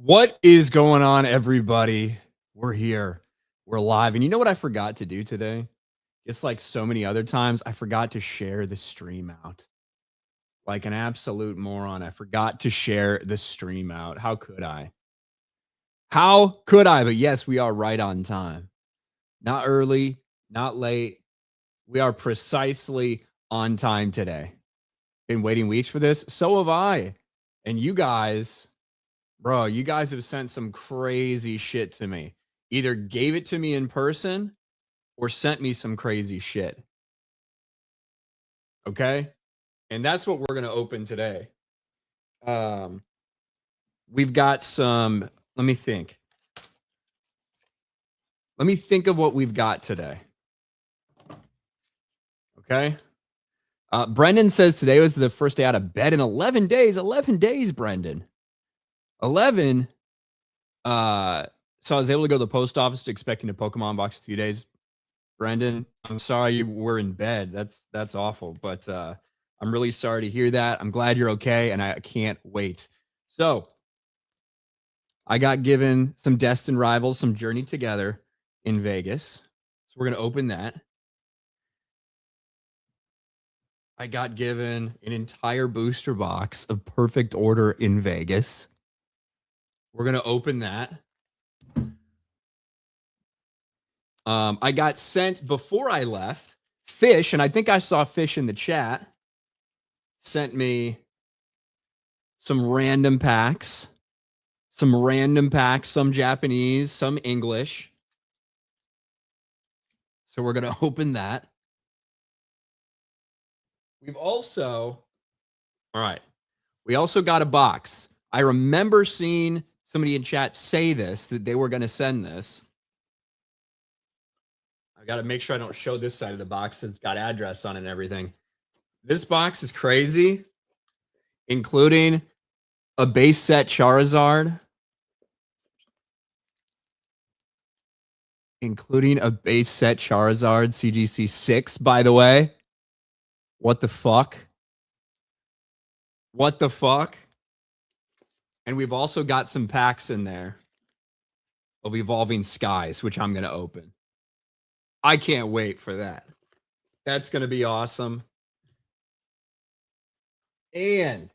What is going on, everybody? We're here. We're live. And you know what I forgot to do today? Just like so many other times, I forgot to share the stream out. Like an absolute moron. I forgot to share the stream out. How could I? How could I? But yes, we are right on time. Not early, not late. We are precisely on time today. Been waiting weeks for this. So have I. And you guys, bro, you guys have sent some crazy shit to me. Either gave it to me in person or sent me some crazy shit. Okay? And that's what we're going to open today. We've got some, let me think. Let me think of what we've got today. Okay? Brendan says today was the first day out of bed in 11 days. 11 days, Brendan. 11. So I was able to go to the post office expecting a Pokemon box a few days. Brendan, I'm sorry you were in bed. That's awful, but I'm really sorry to hear that. I'm glad you're okay, and I can't wait. So I got given some Destined Rivals, some Journey Together in Vegas. So we're going to open that. I got given an entire booster box of Perfect Order in Vegas. We're going to open that. I got sent before I left, Fish, and I think I saw Fish in the chat, sent me some random packs, some Japanese, some English. So we're going to open that. We also got a box. I remember seeing somebody in chat say this, that they were going to send this. I got to make sure I don't show this side of the box. It's got address on it and everything. This box is crazy, including a base set Charizard. CGC 6, by the way. What the fuck? What the fuck? And we've also got some packs in there of Evolving Skies, which I'm going to open. I can't wait for that. That's going to be awesome. And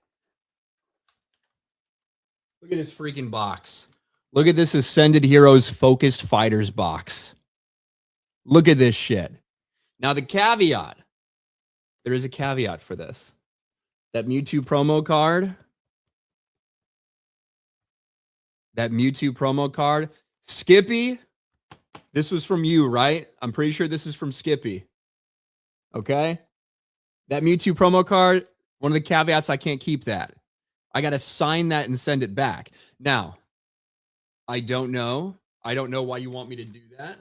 look at this freaking box. Look at this Ascended Heroes Focused Fighters box. Look at this shit. Now, the caveat, there is a caveat for this. That Mewtwo promo card. Skippy, this was from you, right? I'm pretty sure this is from Skippy. Okay? That Mewtwo promo card, one of the caveats, I can't keep that. I got to sign that and send it back. Now, I don't know. I don't know why you want me to do that.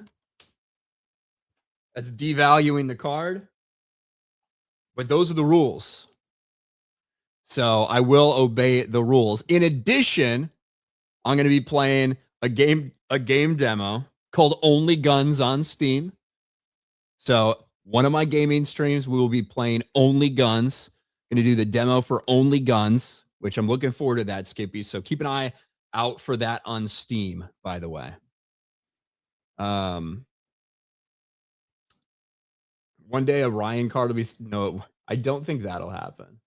That's devaluing the card. But those are the rules. So I will obey the rules. In addition, I'm going to be playing a game demo called Only Guns on Steam. So one of my gaming streams, we will be playing Only Guns. Going to do the demo for Only Guns, which I'm looking forward to that, Skippy. So keep an eye out for that on Steam, by the way. One day a Ryan card will be... No, I don't think that'll happen.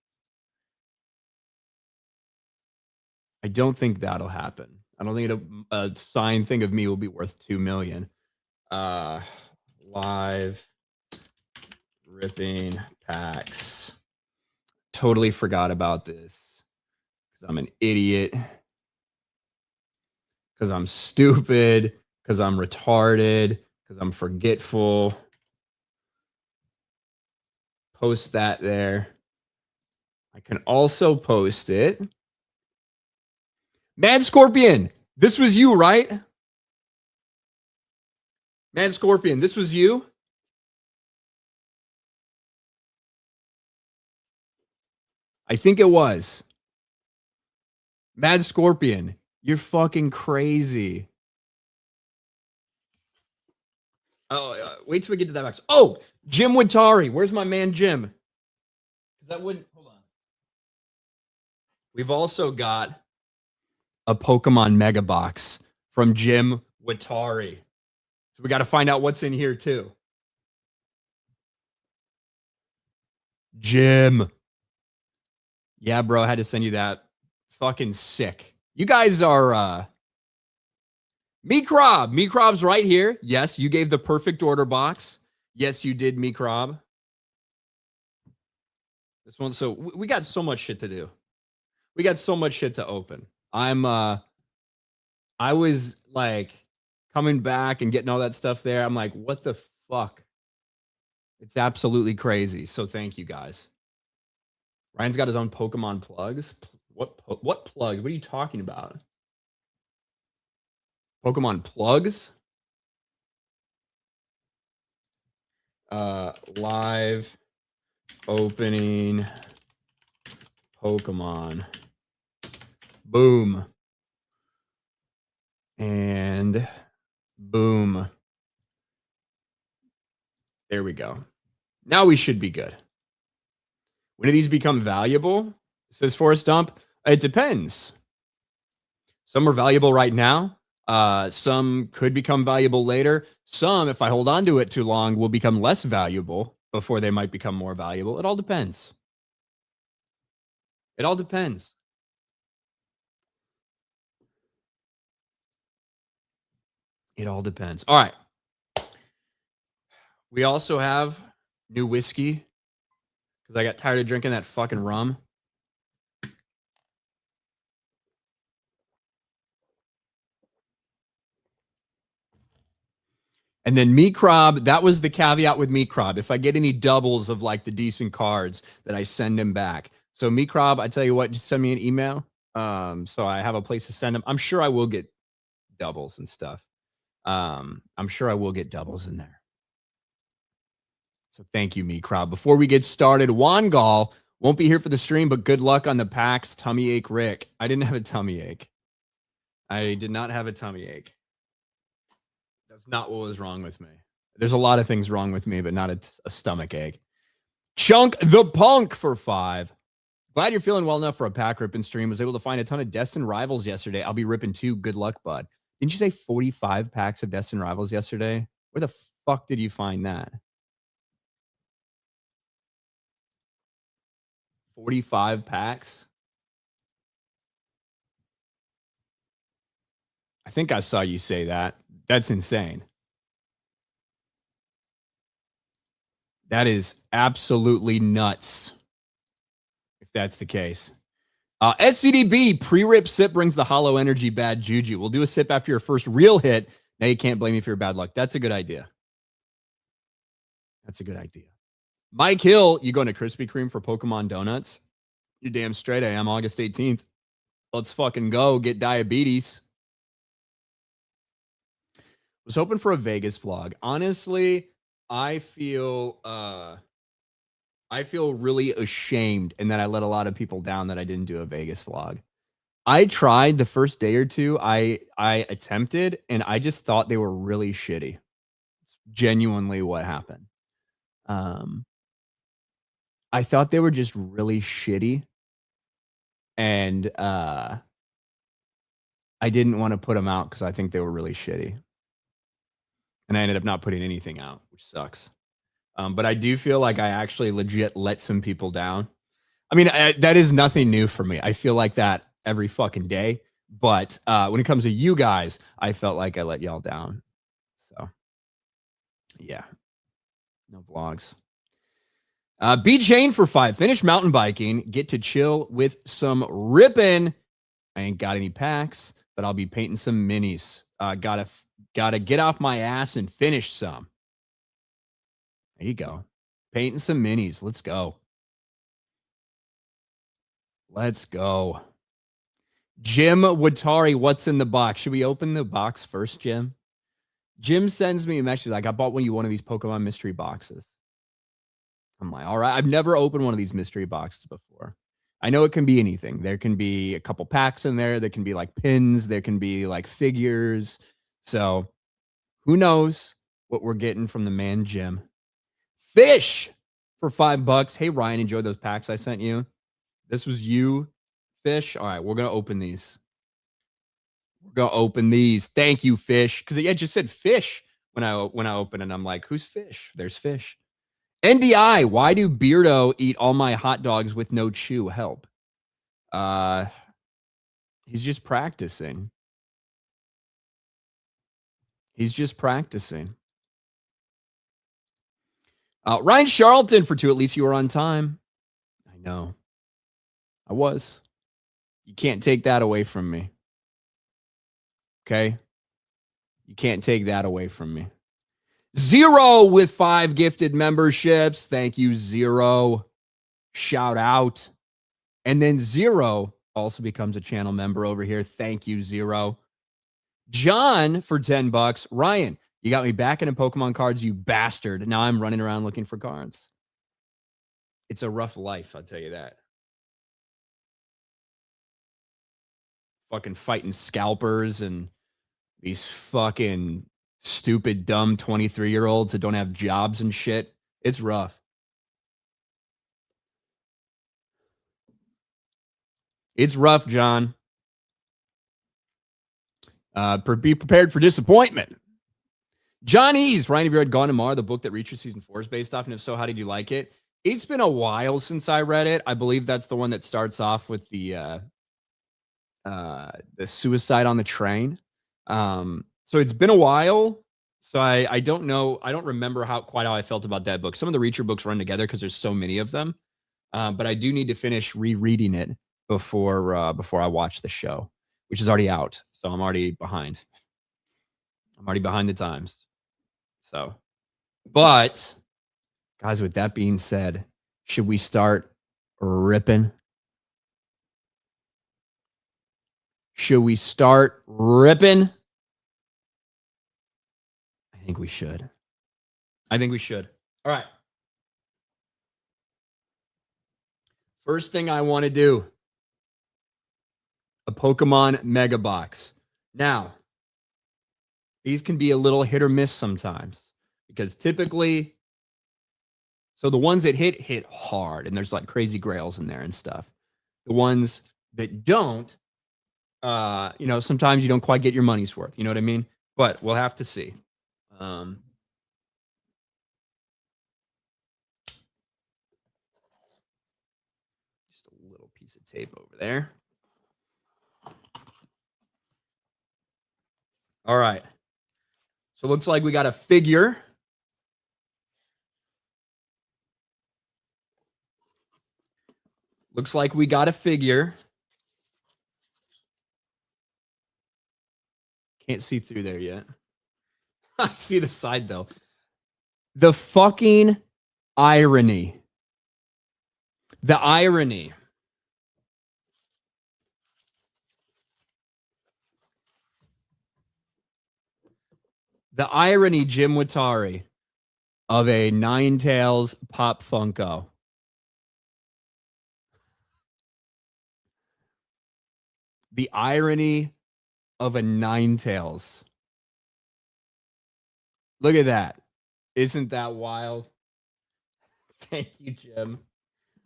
I don't think a signed thing of me will be worth 2 million. Live ripping packs. Totally forgot about this because I'm an idiot. Because I'm stupid. Because I'm retarded. Because I'm forgetful. Post that there. I can also post it. Mad Scorpion, this was you, right? Mad Scorpion, this was you? I think it was. Mad Scorpion, you're fucking crazy. Oh, wait till we get to that box. Oh, Jim Watari. Where's my man Jim? Because that wouldn't... Hold on. We've also got a Pokemon Mega Box from Jim Watari. So we got to find out what's in here too. Jim. Yeah, bro, I had to send you that. Fucking sick. You guys are Meekrob. Meekrob's right here. Yes, you gave the perfect order box. Yes, you did, Meekrob. This one, so we got so much shit to do. We got so much shit to open. I was like coming back and getting all that stuff there. I'm like, what the fuck? It's absolutely crazy. So thank you guys. Ryan's got his own Pokemon plugs. What plugs? What are you talking about? Pokemon plugs? Live opening Pokemon. Boom. And boom. There we go. Now we should be good. When do these become valuable? Says Forest Dump. It depends. Some are valuable right now. Some could become valuable later. Some, if I hold on to it too long, will become less valuable before they might become more valuable. It all depends. It all depends. It all depends. All right. We also have new whiskey because I got tired of drinking that fucking rum. And then Meekrob, that was the caveat with Meekrob. If I get any doubles of like the decent cards, that I send him back. So Meekrob, I tell you what, just send me an email. So I have a place to send them. I'm sure I will get doubles and stuff. I'm sure I will get doubles in there. So thank you, Meekrob. Before we get started, Wangal won't be here for the stream, but good luck on the packs. Tummy ache, Rick. I didn't have a tummy ache. I did not have a tummy ache. That's not what was wrong with me. There's a lot of things wrong with me, but not a stomach ache. Chunk the Punk for 5. Glad you're feeling well enough for a pack ripping stream. Was able to find a ton of Destin Rivals yesterday. I'll be ripping 2. Good luck, bud. Didn't you say 45 packs of Destin Rivals yesterday? Where the fuck did you find that? 45 packs? I think I saw you say that. That's insane. That is absolutely nuts. If that's the case. SCDB pre-rip sip brings the hollow energy bad juju. We'll do a sip after your first real hit. Now you can't blame me for your bad luck. That's a good idea. That's a good idea. Mike Hill, you going to Krispy Kreme for Pokemon donuts? You're damn straight I am. August 18th. Let's fucking go. Get diabetes. Was hoping for a Vegas vlog. Honestly, I feel really ashamed and that I let a lot of people down that I didn't do a Vegas vlog. I tried the first day or two. I attempted and I just thought they were really shitty. It's genuinely what happened. I thought they were just really shitty. And I didn't want to put them out because I think they were really shitty. And I ended up not putting anything out, which sucks. But I do feel like I actually legit let some people down. I mean, that is nothing new for me. I feel like that every fucking day. But when it comes to you guys, I felt like I let y'all down. So, yeah. No vlogs. Beat Shane for 5. Finish mountain biking. Get to chill with some Rippin. I ain't got any packs, but I'll be painting some minis. Gotta get off my ass and finish some. There you go. Painting some minis. Let's go. Let's go. Jim Watari, what's in the box? Should we open the box first, Jim? Jim sends me a message like, I bought one of these Pokemon mystery boxes. I'm like, all right. I've never opened one of these mystery boxes before. I know it can be anything. There can be a couple packs in there. There can be like pins. There can be like figures. So who knows what we're getting from the man, Jim. Fish for $5. Hey, Ryan, enjoy those packs I sent you. This was you, Fish. All right, we're going to open these. We're gonna open these. Thank you, Fish. Because it just said Fish when I open it. I'm like, who's Fish? There's Fish. NDI. Why do Beardo eat all my hot dogs with no chew? Help. He's just practicing. He's just practicing. Ryan Charlton for 2. At least you were on time. I know. I was. You can't take that away from me. Okay? You can't take that away from me. Zero with 5 gifted memberships. Thank you, Zero. Shout out. And then Zero also becomes a channel member over here. Thank you, Zero. John for $10. Ryan, you got me back into Pokemon cards, you bastard. Now I'm running around looking for cards. It's a rough life, I'll tell you that. Fucking fighting scalpers and these fucking stupid, dumb 23-year-olds that don't have jobs and shit. It's rough. It's rough, John. Be prepared for disappointment. Johnny's, Ryan, have you read Gone Tomorrow, the book that Reacher Season 4 is based off? And if so, how did you like it? It's been a while since I read it. I believe that's the one that starts off with the suicide on the train. So it's been a while. So I don't know. I don't remember quite how I felt about that book. Some of the Reacher books run together because there's so many of them. But I do need to finish rereading it before I watch the show, which is already out. So I'm already behind. I'm already behind the times. So, but guys, with that being said, should we start ripping? Should we start ripping? I think we should. I think we should. All right. First thing I want to do, a Pokemon Mega Box. Now, these can be a little hit or miss sometimes because typically, so the ones that hit hard, and there's like crazy grails in there and stuff. The ones that don't, sometimes you don't quite get your money's worth. You know what I mean? But we'll have to see. Just a little piece of tape over there. All right. So it looks like we got a figure. Looks like we got a figure. Can't see through there yet. I see the side though. The fucking irony. The irony. The irony, Jim Watari, of a Ninetales Pop Funko. The irony of a Ninetales. Look at that. Isn't that wild? Thank you, Jim.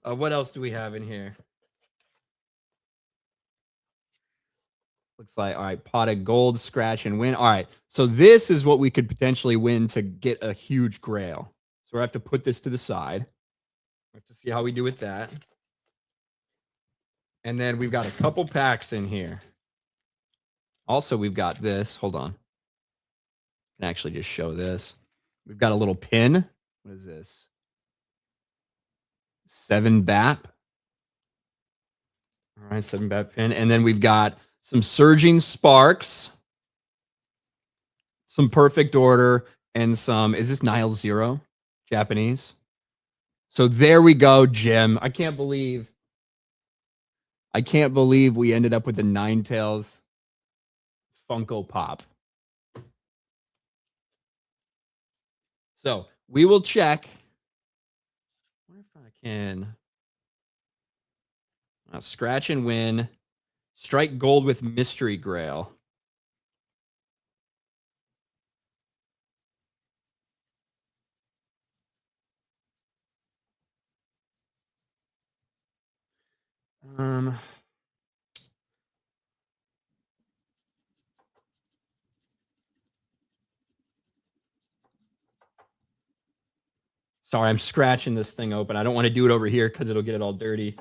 What else do we have in here? Looks like, all right, pot of gold, scratch and win. All right, so this is what we could potentially win to get a huge grail. So we have to put this to the side. We have to see how we do with that. And then we've got a couple packs in here. Also, we've got this. Hold on. I can actually just show this. We've got a little pin. What is this? 7 BAP. All right, 7 BAP pin. And then we've got some Surging Sparks, some Perfect Order, and some, is this Nile Zero? Japanese. So there we go, Jim. I can't believe we ended up with the Ninetales Funko Pop. So we will check. I wonder if I can scratch and win. Strike gold with Mystery Grail. Sorry, I'm scratching this thing open. I don't want to do it over here because it'll get it all dirty.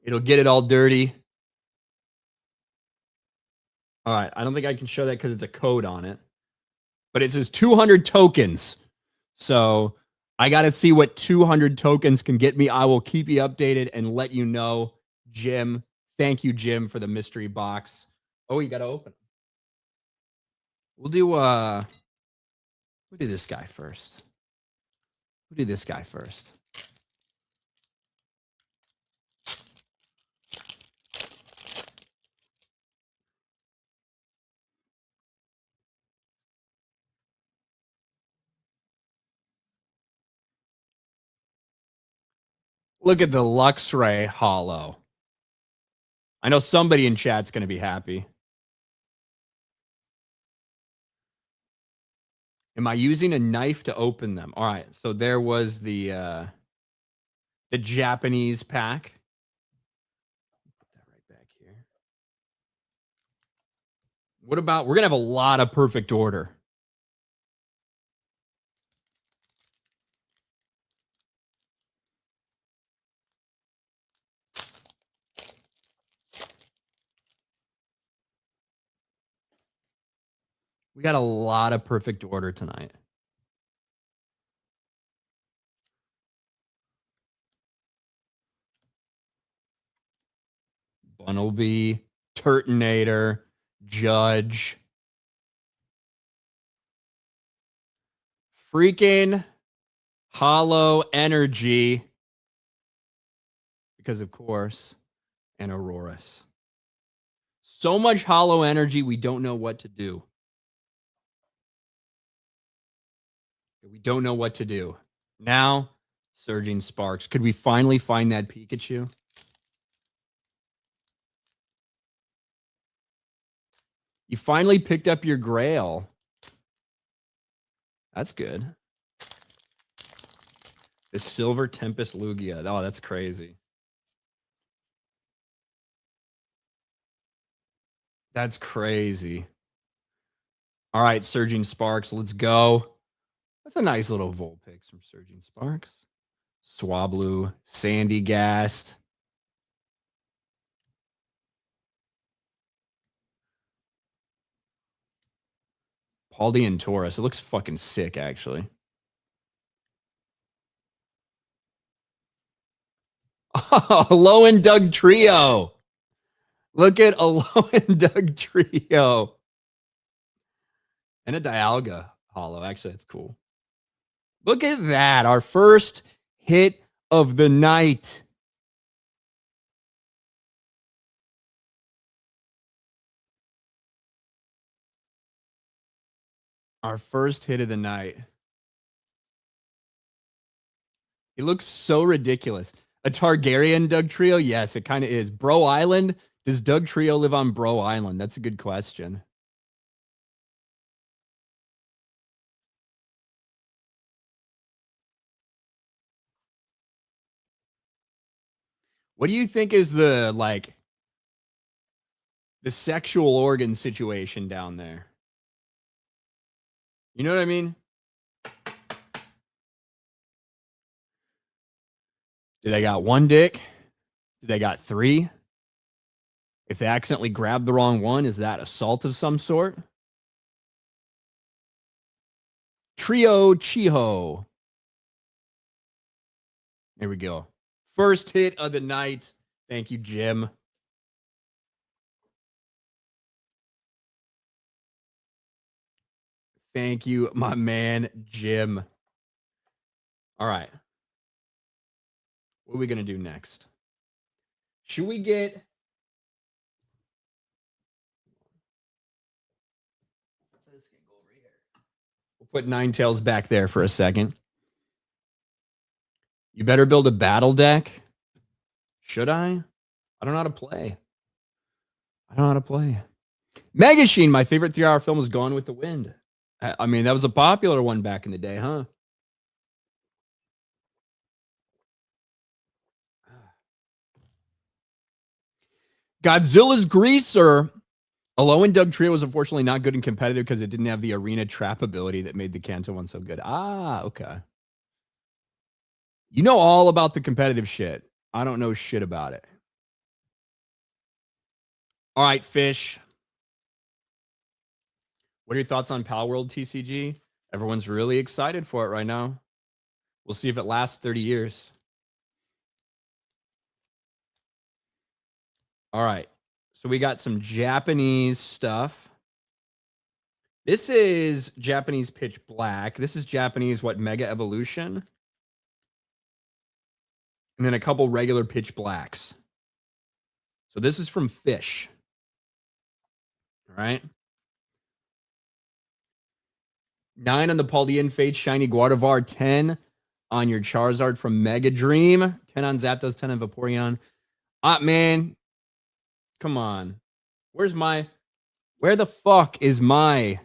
It'll get it all dirty. All right. I don't think I can show that because it's a code on it. But it says 200 tokens. So I got to see what 200 tokens can get me. I will keep you updated and let you know. Jim, thank you, Jim, for the mystery box. Oh, you got to open. We'll do this guy first. We'll do this guy first. Look at the Luxray Hollow. I know somebody in chat's going to be happy. Am I using a knife to open them? All right. So there was the Japanese pack. Put that right back here. What about, we're going to have a lot of perfect order. We got a lot of perfect order tonight. Bunnelby, Turtonator, Judge. Freaking Hollow Energy. Because, of course, and Auroras. So much Hollow Energy, we don't know what to do. We don't know what to do. Now, Surging Sparks. Could we finally find that Pikachu? You finally picked up your Grail. That's good. The Silver Tempest Lugia. Oh, that's crazy. That's crazy. All right, Surging Sparks. Let's go. That's a nice little Vulpix from Surging Sparks. Swablu, Sandygast. Paldean Taurus. It looks fucking sick, actually. Oh, Low and Doug Trio. Look at a Low and Doug Trio. And a Dialga Hollow. Actually, that's cool. Look at that. Our first hit of the night. Our first hit of the night. It looks so ridiculous. A Targaryen Doug Trio? Yes, it kind of is. Bro Island? Does Doug Trio live on Bro Island? That's a good question. What do you think is the sexual organ situation down there? You know what I mean? Do they got one dick? Do they got three? If they accidentally grab the wrong one, is that assault of some sort? Trio Chiho. There we go. First hit of the night. Thank you, Jim. Thank you, my man, Jim. All right. What are we going to do next? Should we get... We'll put Ninetales back there for a second. You better build a battle deck. Should I? I don't know how to play. I don't know how to play. Megashine, my favorite 3-hour film, is Gone with the Wind. I mean, that was a popular one back in the day, huh? Godzilla's Greaser. A low-end Doug trio was unfortunately not good and competitive because it didn't have the arena trap ability that made the Kanto one so good. Ah, okay. You know all about the competitive shit. I don't know shit about it. All right, Fish. What are your thoughts on Pal World TCG? Everyone's really excited for it right now. We'll see if it lasts 30 years. All right. So we got some Japanese stuff. This is Japanese Pitch Black. This is Japanese, Mega Evolution. And then a couple regular Pitch Blacks. So this is from Fish. All right. 9 on the Paldean Fate Shiny Guardivar. 10 on your Charizard from Mega Dream. 10 on Zapdos. 10 on Vaporeon. Man. Come on. Where the fuck is my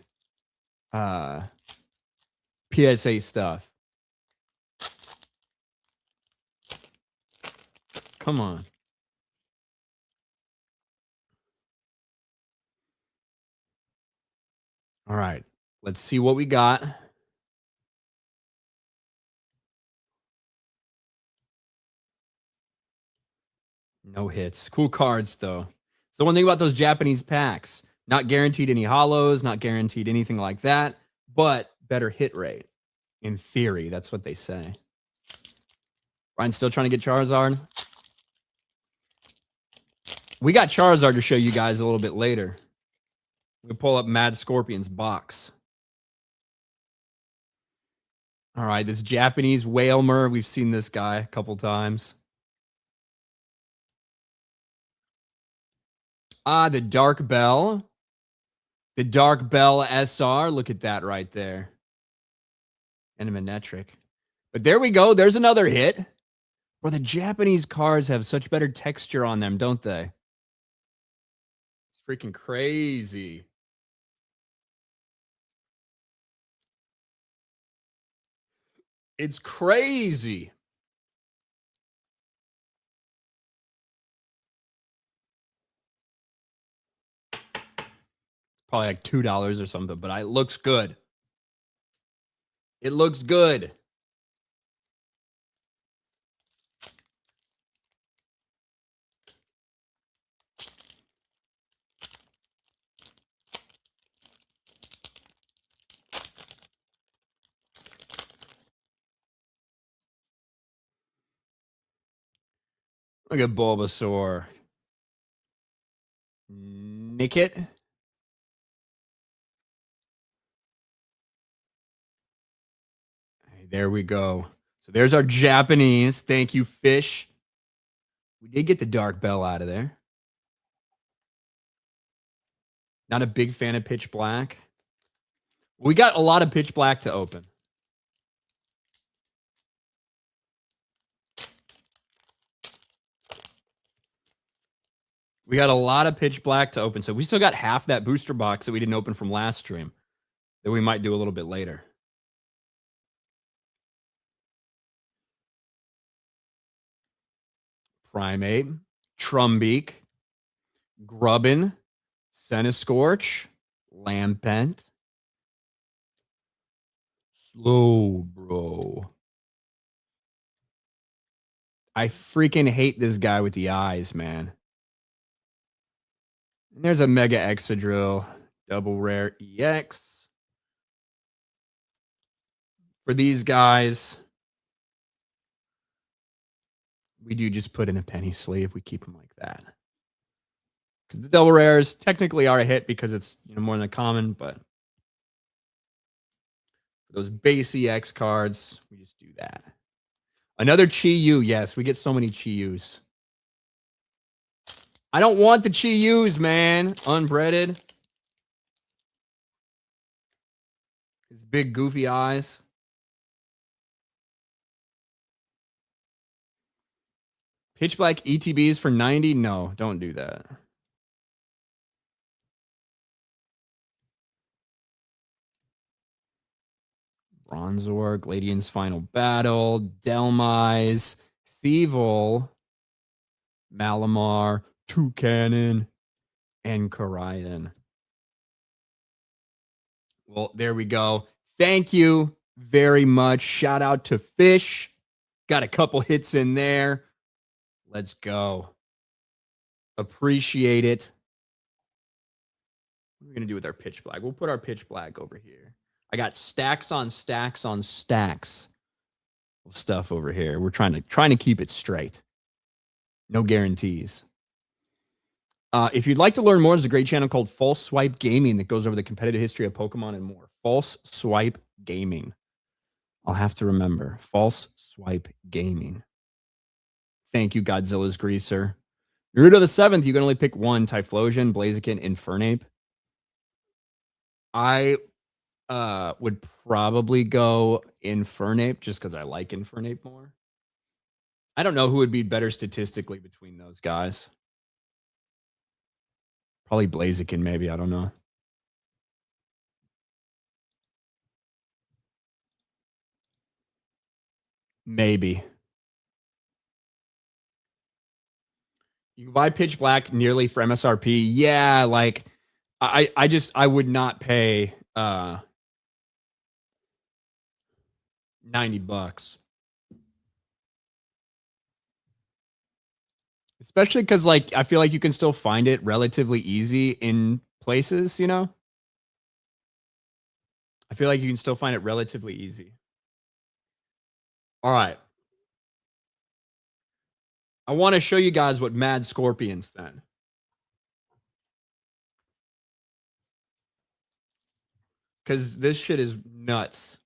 PSA stuff? Come on. All right. Let's see what we got. No hits. Cool cards, though. So one thing about those Japanese packs, not guaranteed any hollows, not guaranteed anything like that, but better hit rate. In theory, that's what they say. Ryan's still trying to get Charizard. We got Charizard to show you guys a little bit later. We pull up Mad Scorpion's box. All right, this Japanese Whalmer. We've seen this guy a couple times. The Dark Bell. The Dark Bell SR. Look at that right there. And a Manectric. But there we go. There's another hit. Where the Japanese cards have such better texture on them, don't they? It's freaking crazy. It's crazy. Probably like $2 or something, but it looks good. It looks good. Look at Bulbasaur. Nickit. Hey, there we go. So there's our Japanese. Thank you, Fish. We did get the Dark Bell out of there. Not a big fan of Pitch Black. We got a lot of Pitch Black to open. We got a lot of Pitch Black to open. So we still got half that booster box that we didn't open from last stream that we might do a little bit later. Primate, Trumbeak, Grubbin, Centiskorch, Lampent. Slow, bro. I freaking hate this guy with the eyes, man. And there's a Mega Exadrill, double rare EX. For these guys, we do just put in a penny sleeve. We keep them like that. Because the double rares technically are a hit because it's more than a common, but for those base EX cards, we just do that. Another Chi-Yu. Yes, we get so many Chi-Yus. I don't want the Chi-Yus, man. Unbreaded. His big goofy eyes. Pitch Black ETBs for 90? No, don't do that. Bronzor, Gladian's Final Battle, Delmise, Thievel, Malamar, Toucanon, and Koraidon. Well, there we go. Thank you very much. Shout out to Fish. Got a couple hits in there. Let's go. Appreciate it. What are we going to do with our pitch black? We'll put our pitch black over here. I got stacks on stacks on stacks of stuff over here. We're trying to keep it straight. No guarantees. If you'd like to learn more, there's a great channel called False Swipe Gaming that goes over the competitive history of Pokemon and more. False Swipe Gaming. I'll have to remember. False Swipe Gaming. Thank you, Godzilla's Greaser. Naruto the 7th, you can only pick one. Typhlosion, Blaziken, Infernape. I would probably go Infernape just because I like Infernape more. I don't know who would be better statistically between those guys. Probably Blaziken, maybe. I don't know. Maybe. You can buy Pitch Black nearly for MSRP. Yeah, like I would not pay $90. Especially because like I feel like you can still find it relatively easy in places, you know? I feel like you can still find it relatively easy. All right. I want to show you guys what Mad Scorpion said. Because this shit is nuts.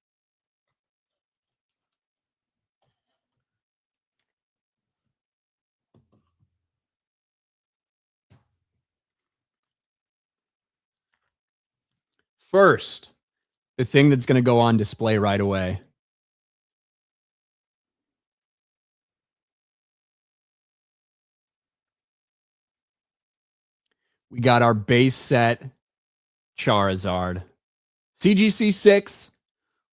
First, the thing that's going to go on display right away. We got our base set Charizard. CGC 6.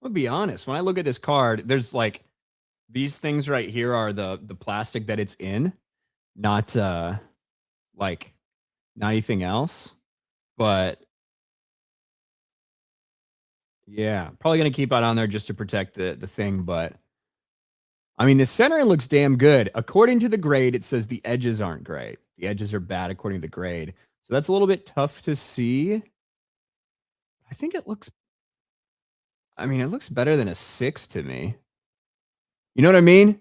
I'll be honest. When I look at this card, there's like these things right here are the plastic that it's in, not like not anything else. But yeah, probably gonna keep it on there just to protect the thing. But I mean, the centering looks damn good. According to the grade, it says the edges aren't great. The edges are bad according to the grade. So that's a little bit tough to see. I think it looks, I mean, it looks better than a 6 to me. You know what I mean?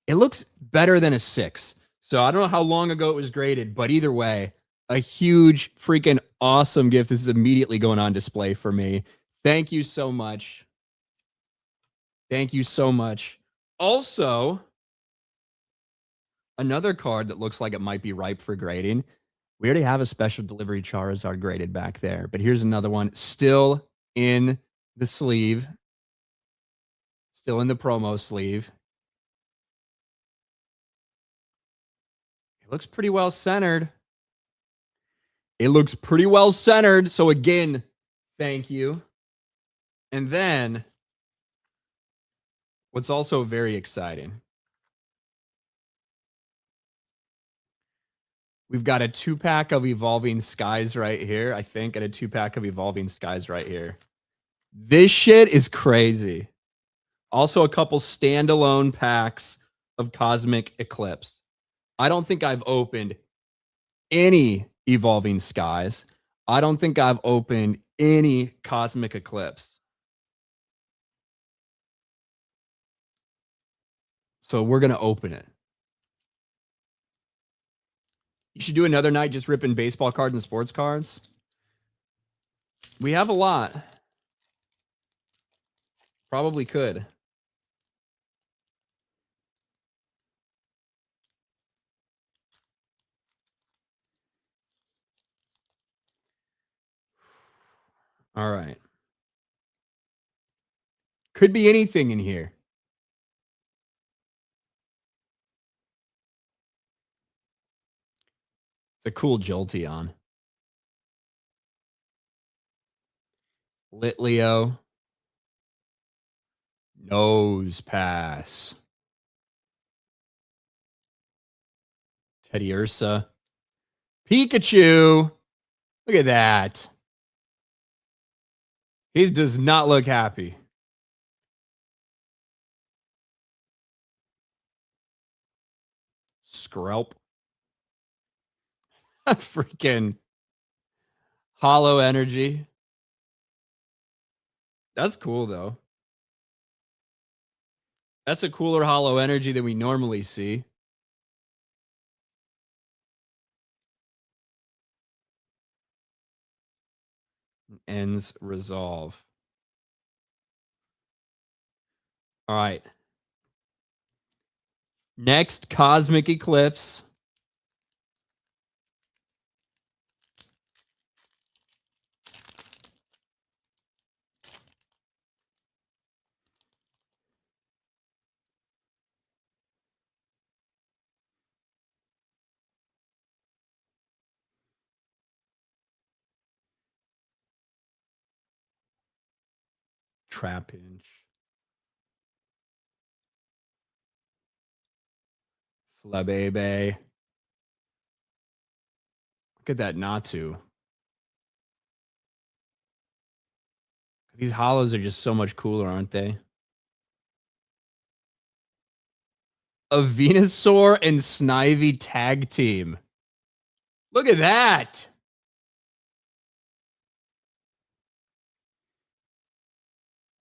It looks better than a 6. So I don't know how long ago it was graded, but either way, a huge freaking awesome gift. This is immediately going on display for me. Thank you so much. Thank you so much. Also, another card that looks like it might be ripe for grading. We already have a special delivery Charizard graded back there, but here's another one still in the sleeve, still in the promo sleeve. It looks pretty well centered. It looks pretty well centered. So again, thank you. And then what's also very exciting, we've got a 2-pack of Evolving Skies right here, I think, and a 2-pack of Evolving Skies right here. This shit is crazy. Also, a couple standalone packs of Cosmic Eclipse. I don't think I've opened any Evolving Skies. I don't think I've opened any Cosmic Eclipse. So we're going to open it. You should do another night just ripping baseball cards and sports cards. We have a lot. Probably could. All right. Could be anything in here. It's a cool Jolteon. Litleo. Nose Pass. Teddy Ursa. Pikachu. Look at that. He does not look happy. Skrelp. Freaking hollow energy. That's cool, though. That's a cooler hollow energy than we normally see. Ends resolve. All right. Next, Cosmic Eclipse. Trapinch. Flabebe. Look at that Natu. These hollows are just so much cooler, aren't they? A Venusaur and Snivy tag team. Look at that.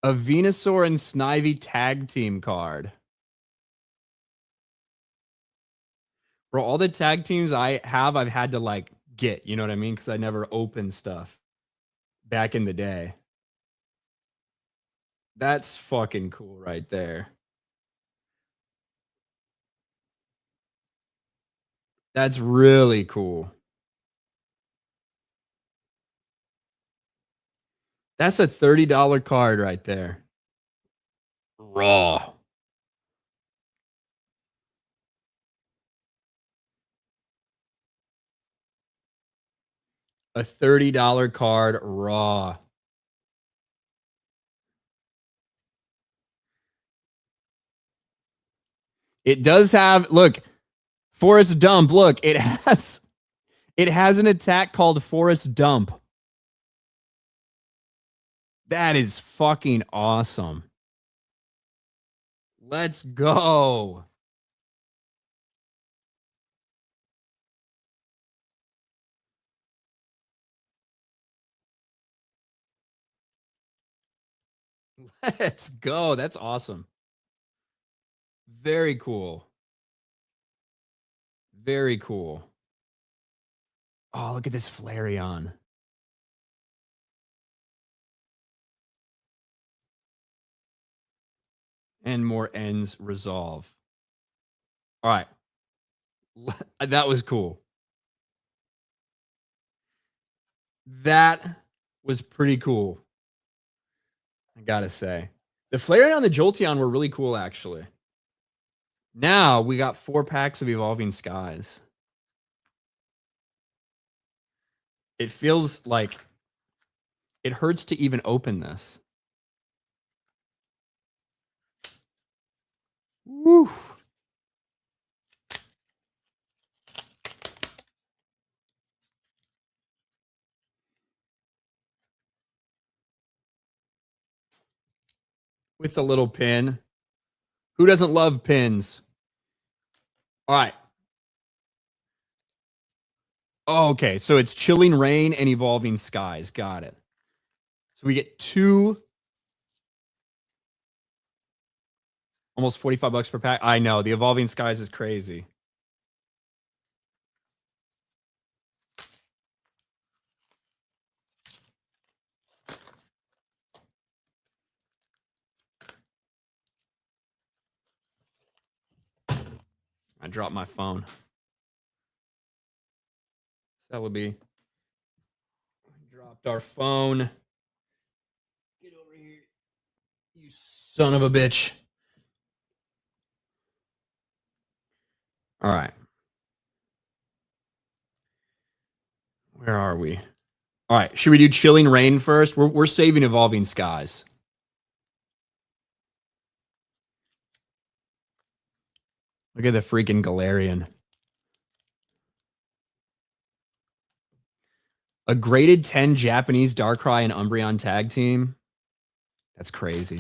A Venusaur and Snivy tag team card. Bro, all the tag teams I have, I've had to like get, you know what I mean? Because I never opened stuff back in the day. That's fucking cool right there. That's really cool. That's a $30 card right there. Raw. A $30 card raw. It does have, look, Forest Dump. Look, it has an attack called Forest Dump. That is fucking awesome. Let's go. Let's go. That's awesome. Very cool. Very cool. Oh, look at this Flareon. And more ends resolve. All right. That was cool. That was pretty cool. I gotta say. The Flareon and the Jolteon were really cool, actually. Now we got 4 packs of Evolving Skies. It feels like it hurts to even open this. Woo. With the little pin. Who doesn't love pins? All right. Oh, okay. So it's Chilling Rain and Evolving Skies. Got it. So we get 2. Almost $45 per pack. I know. The Evolving Skies is crazy. I dropped my phone. That would be. Dropped our phone. Get over here. You son of a bitch. All right. Where are we? All right. Should we do Chilling Rain first? We're saving Evolving Skies. Look at the freaking Galarian. A graded 10 Japanese Darkrai and Umbreon tag team. That's crazy.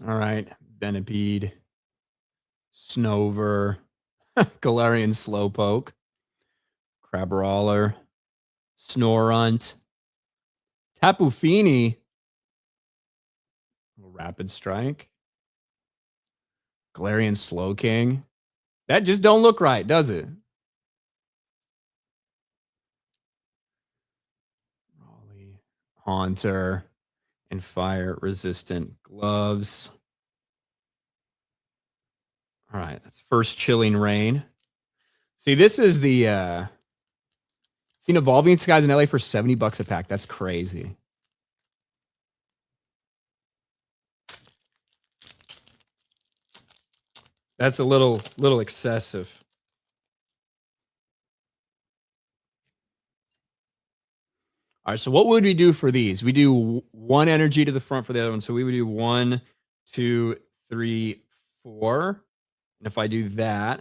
All right. Venipede. Snover. Galarian Slowpoke. Crabrawler. Snorunt. Tapu Fini. Rapid Strike. Galarian Slowking. That just don't look right, does it? Raleigh. Haunter. And fire resistant gloves. All right, that's first Chilling Rain. See, this is the seen Evolving Skies in LA for $70 a pack. That's crazy. That's a little excessive. All right, so what would we do for these? We do one energy to the front for the other one. So we would do 1, 2, 3, 4. And if I do that,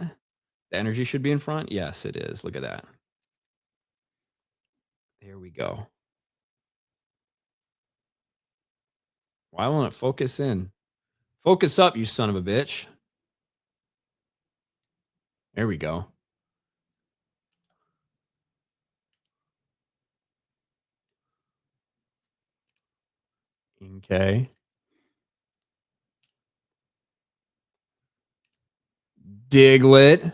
the energy should be in front. Yes, it is. Look at that. There we go. Why won't it focus in? Focus up, you son of a bitch. There we go. Okay. Diglett.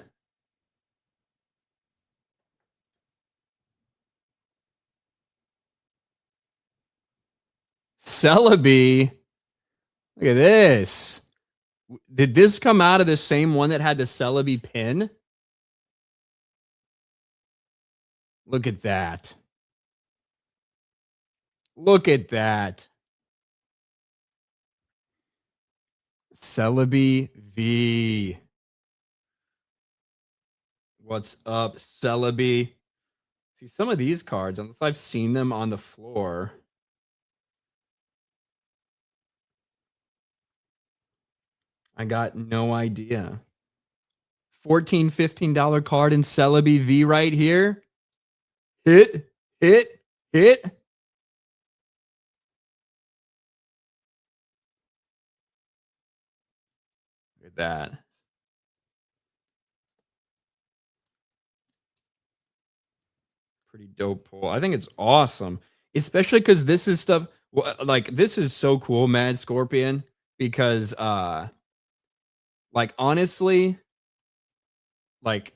Celebi. Look at this. Did this come out of the same one that had the Celebi pin? Look at that. Look at that. Celebi V. What's up, Celebi? See, some of these cards, unless I've seen them on the floor, I got no idea. $14, $15 card in Celebi V right here. Hit. Look at that. Pretty dope pull. I think it's awesome, especially because this is stuff like this is so cool, Mad Scorpion, because like honestly, like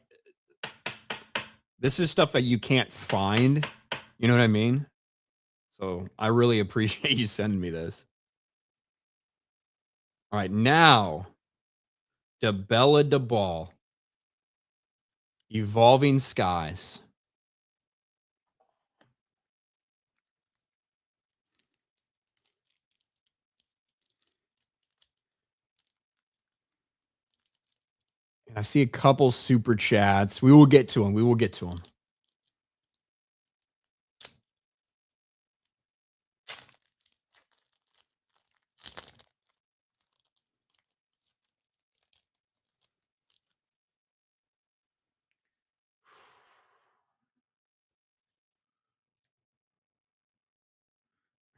this is stuff that you can't find. You know what I mean? So I really appreciate you sending me this. All right, now DeBella DeBall. Evolving Skies. And I see a couple super chats. We will get to them.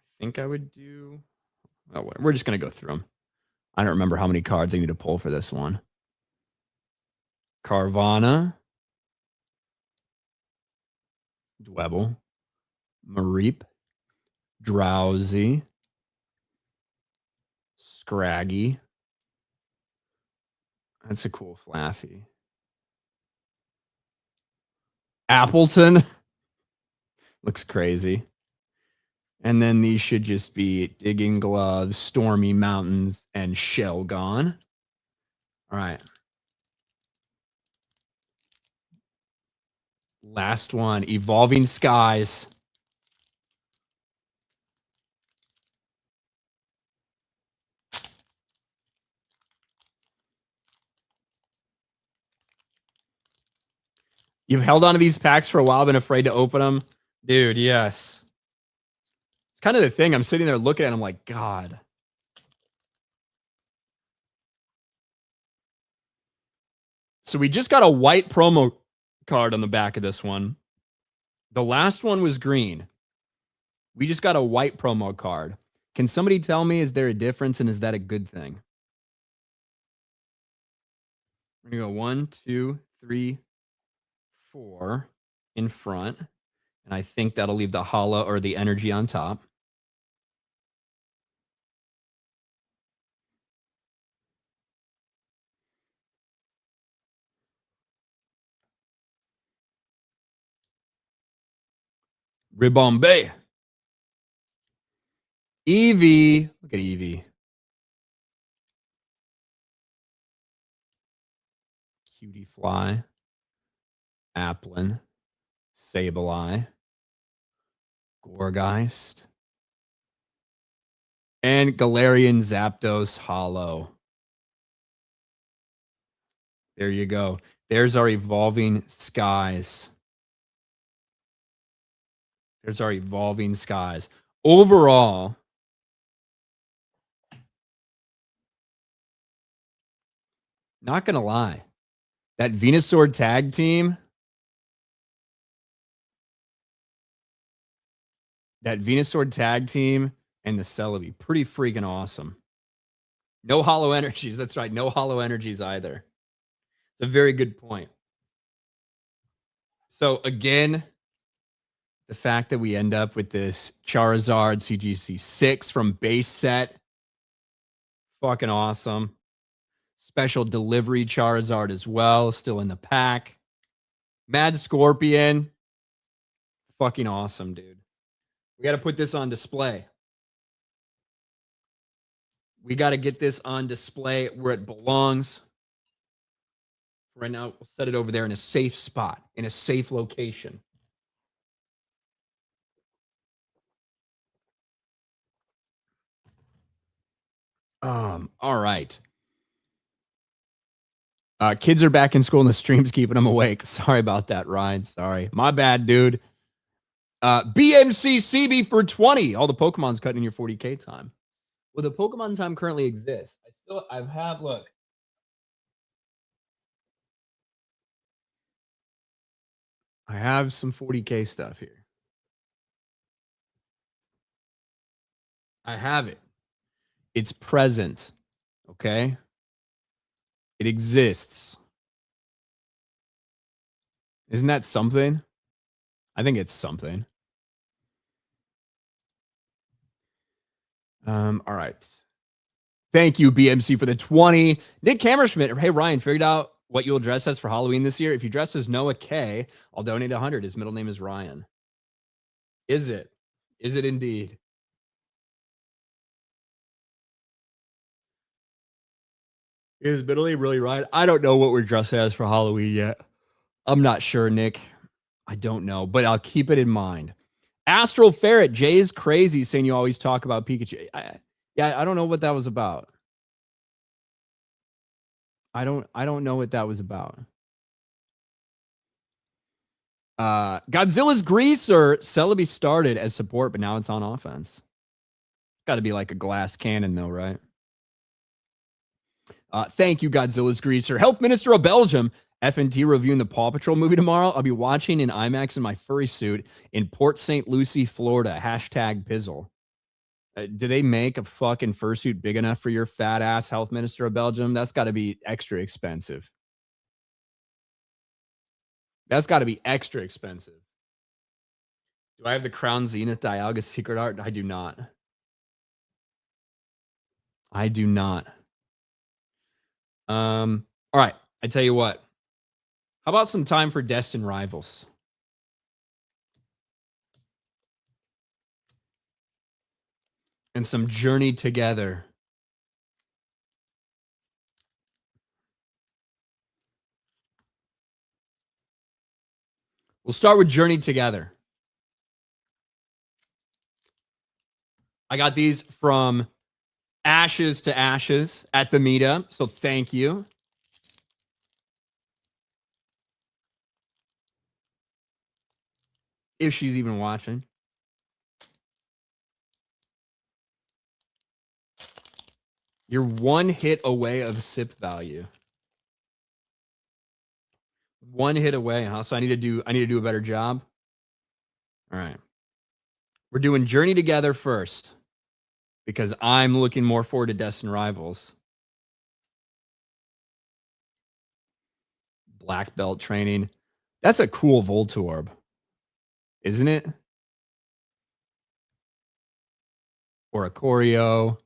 I think I would do. Oh, we're just gonna go through them. I don't remember how many cards I need to pull for this one. Carvana, Dwebble, Mareep, Drowsy, Scraggy. That's a cool Flaffy. Appleton. Looks crazy. And then these should just be Digging Gloves, Stormy Mountains, and Shelgon. All right. Last one, Evolving Skies. You've held on to these packs for a while, been afraid to open them. Dude, yes. It's kind of the thing. I'm sitting there looking at them like, God. So we just got a white promo card on the back of this one. The last one was green. We just got a white promo card. Can somebody tell me, is there a difference and is that a good thing? We're going to go 1, 2, 3, 4 in front. And I think that'll leave the hollow or the energy on top. Ribombe. Eevee. Look at Eevee. Cutie Fly. Applin. Sableye. Gorgeist. And Galarian Zapdos Hollow. There you go. There's our Evolving Skies. There's our Evolving Skies. Overall, not going to lie, that Venusaur tag team, and the Celebi, pretty freaking awesome. No hollow energies. That's right. No hollow energies either. It's a very good point. So again, the fact that we end up with this Charizard CGC 6 from base set, fucking awesome. Special delivery Charizard as well, still in the pack. Mad Scorpion, fucking awesome, dude. We got to put this on display. We got to get this on display where it belongs. Right now, we'll set it over there in a safe spot, in a safe location. All right. Kids are back in school and the stream's keeping them awake. Sorry about that, Ryan. Sorry. My bad, dude. BMC CB for 20. All the Pokemon's cutting in your 40K time. Well, the Pokemon time currently exists. Look. I have some 40K stuff here. I have it. It's present. Okay? It exists. Isn't that something? I think it's something. All right. Thank you, BMC, for the 20. Nick Hammerschmidt. Hey, Ryan, figured out what you'll dress as for Halloween this year. If you dress as Noah K, I'll donate 100. His middle name is Ryan. Is it? Is it indeed? Is middle name really Ryan? I don't know what we're dressed as for Halloween yet. I'm not sure, Nick. I don't know, but I'll keep it in mind. Astral Ferret, Jay is crazy saying you always talk about Pikachu. I don't know what that was about. I don't know what that was about. Godzilla's Greaser, Celebi started as support, but now it's on offense. Got to be like a glass cannon, though, right? Thank you, Godzilla's Greaser. Health Minister of Belgium, FNT reviewing the Paw Patrol movie tomorrow. I'll be watching in IMAX in my furry suit in Port St. Lucie, Florida. Hashtag Pizzle. Do they make a fucking fursuit big enough for your fat ass, Health Minister of Belgium? That's got to be extra expensive. That's got to be extra expensive. Do I have the Crown Zenith Dialga secret art? I do not. I do not. All right. I tell you what. How about some time for Destined Rivals? And some Journey Together. We'll start with Journey Together. I got these from Ashes to Ashes at the meetup, so thank you. if she's even watching. You're one hit away of sip value. One hit away, huh? So I need to do a better job. All right. We're doing Journey together first because I'm looking more forward to Destin Rivals. Black belt training. That's a cool Voltorb, isn't it? Or a Choreo,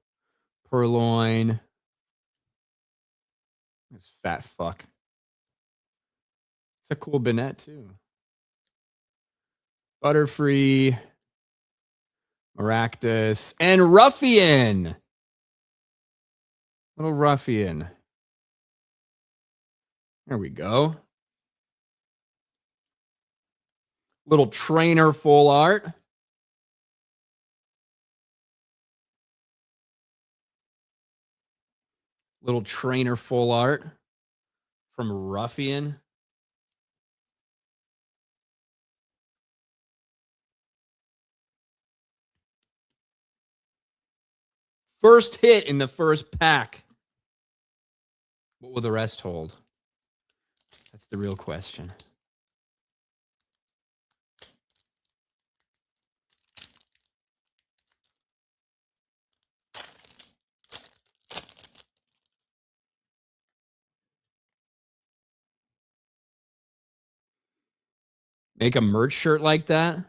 Purloin. This fat fuck. It's a cool Banette too. Butterfree, Maractus, and Ruffian. Little Ruffian. There we go. Little trainer full art. Little trainer full art from Ruffian. First hit in the first pack. What will the rest hold? That's the real question. Make a merch shirt like that?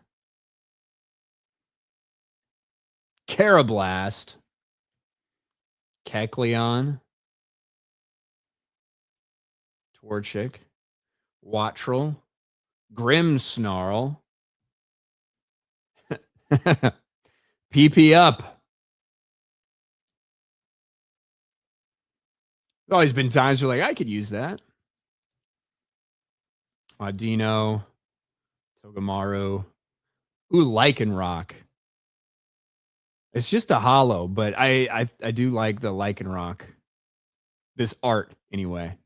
Carablast. Kecleon. Torchic. Wattrel. Grimmsnarl. PP up. There's always been times where like I could use that. Audino. Togamaru. Ooh, Lycanroc. It's just a hollow, but I do like the Lycanroc. This art, anyway.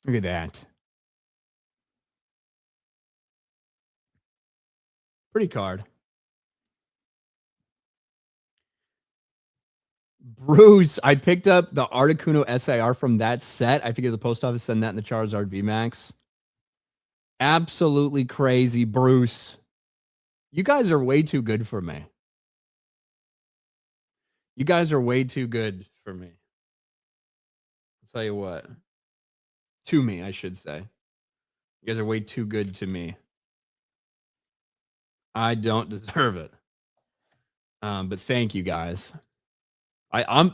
Look at that. Pretty card. Bruce, I picked up the Articuno SIR from that set. I figured the post office send that in the Charizard VMAX. Absolutely crazy, Bruce. You guys are way too good for me. You guys are way too good for me. I'll tell you what. To me, I should say. You guys are way too good to me. I don't deserve it. But thank you guys.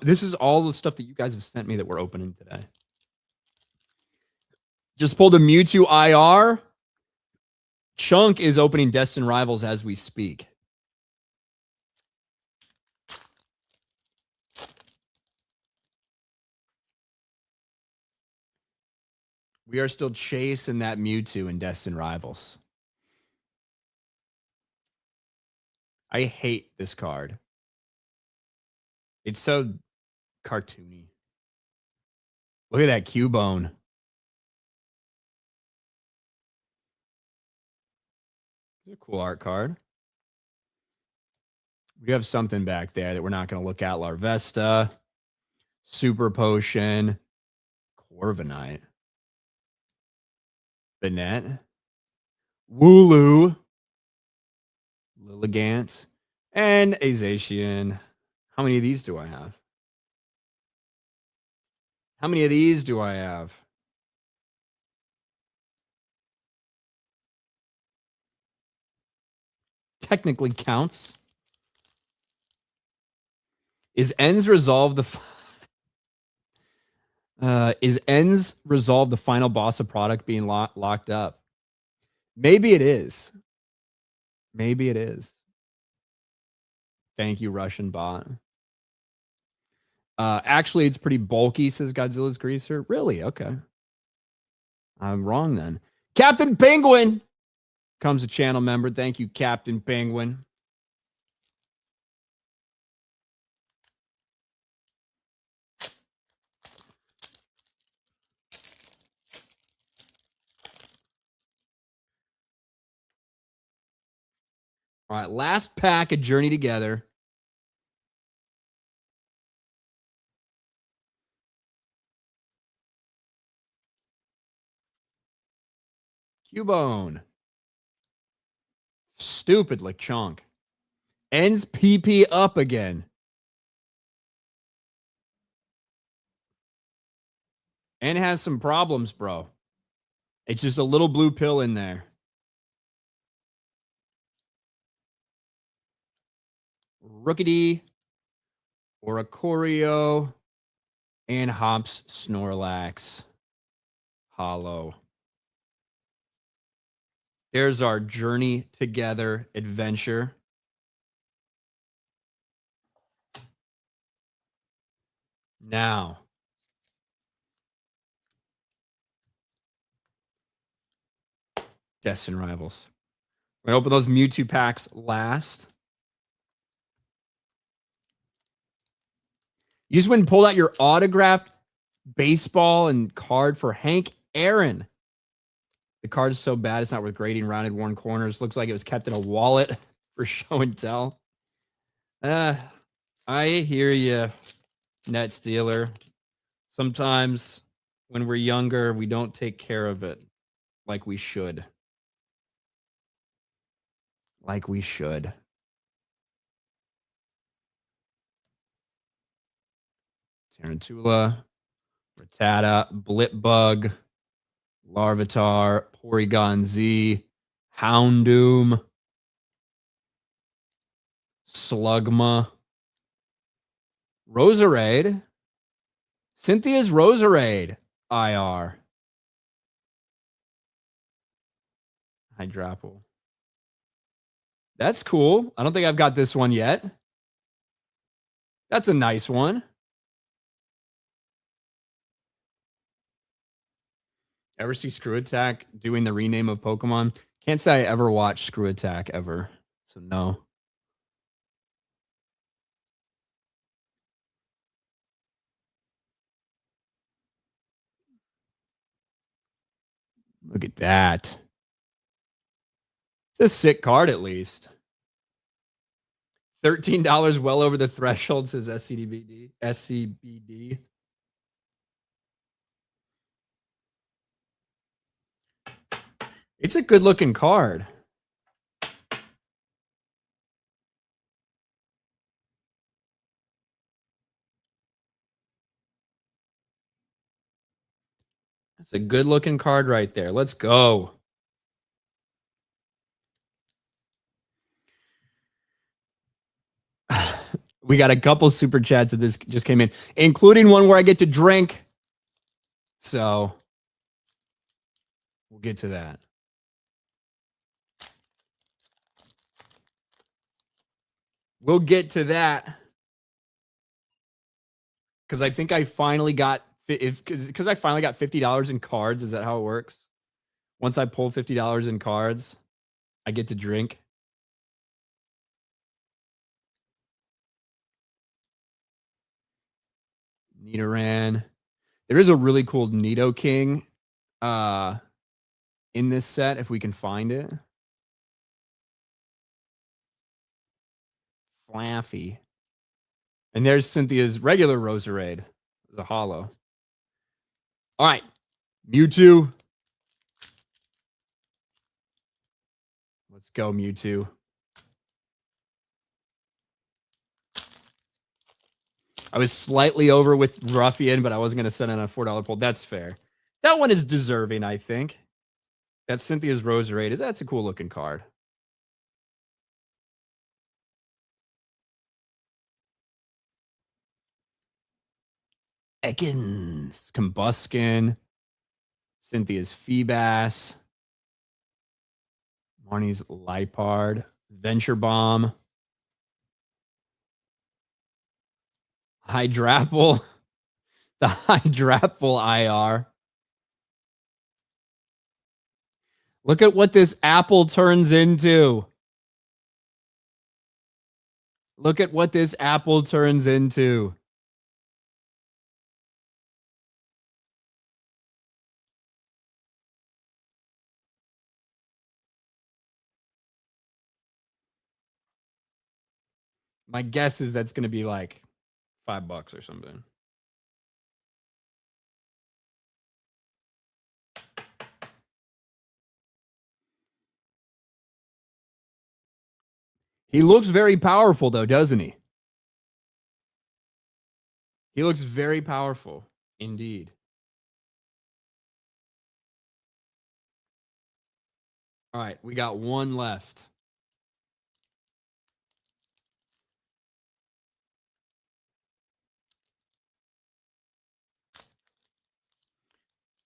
This is all the stuff that you guys have sent me that we're opening today. Just pulled a Mewtwo IR. Chunk is opening Destin Rivals as we speak. We are still chasing that Mewtwo in Destin Rivals. I hate this card. It's so cartoony. Look at that Cubone. It's a cool art card. We have something back there that we're not going to look at. Larvesta, Super Potion, Corviknight, Banette, Wooloo, Lilligant, and a Zacian. How many of these do I have? How many of these do I have? Technically counts. Is Ends resolve the final boss of product being locked up? Maybe it is. Maybe it is. Thank you, Russian bot. Actually, it's pretty bulky, says Godzilla's Greaser. Really? Okay. I'm wrong then. Captain Penguin comes a channel member. Thank you, Captain Penguin. All right, last pack, A Journey Together. Cubone. Stupid Lechonk. Ends PP up again. And has some problems, bro. It's just a little blue pill in there. Rookity, Oricorio, and Hops Snorlax. Hollow. There's our Journey Together adventure. Now, Destin Rivals. We're going to open those Mewtwo packs last. You just went and pulled out your autographed baseball and card for Hank Aaron. The card is so bad, it's not worth grading. Rounded, worn corners. Looks like it was kept in a wallet for show and tell. I hear you, Net Stealer. Sometimes when we're younger, we don't take care of it like we should. Like we should. Tarantula, Rattata, Blipbug, Larvitar, Porygon Z, Houndoom, Slugma, Roserade, Cynthia's Roserade, IR, Hydrapple. That's cool. I don't think I've got this one yet. That's a nice one. Ever see Screw Attack doing the rename of Pokemon? Can't say I ever watched Screw Attack ever. So no. Look at that. It's a sick card at least. $13 well over the threshold, says SCBD. SCBD. It's a good looking card. That's a good looking card right there. Let's go. We got a couple super chats that this just came in, including one where I get to drink. So we'll get to that. We'll get to that. Because I think I finally got because I finally got $50 in cards. Is that how it works? Once I pull $50 in cards, I get to drink. Nidoran. There is a really cool Nidoking in this set if we can find it. Flaffy. And there's Cynthia's regular Roserade, the hollow. All right, Mewtwo. Let's go, Mewtwo. I was slightly over with Ruffian, but I wasn't going to send in a $4 pull. That's fair. That one is deserving, I think. That's Cynthia's Roserade. That's a cool looking card. Ekans, Combuskin, Cynthia's Feebas, Marnie's Lipard, Venture Bomb, Hydrapple, the Hydrapple IR. Look at what this apple turns into. Look at what this apple turns into. My guess is that's going to be like $5 or something. He looks very powerful, though, doesn't he? He looks very powerful, indeed. All right, we got one left.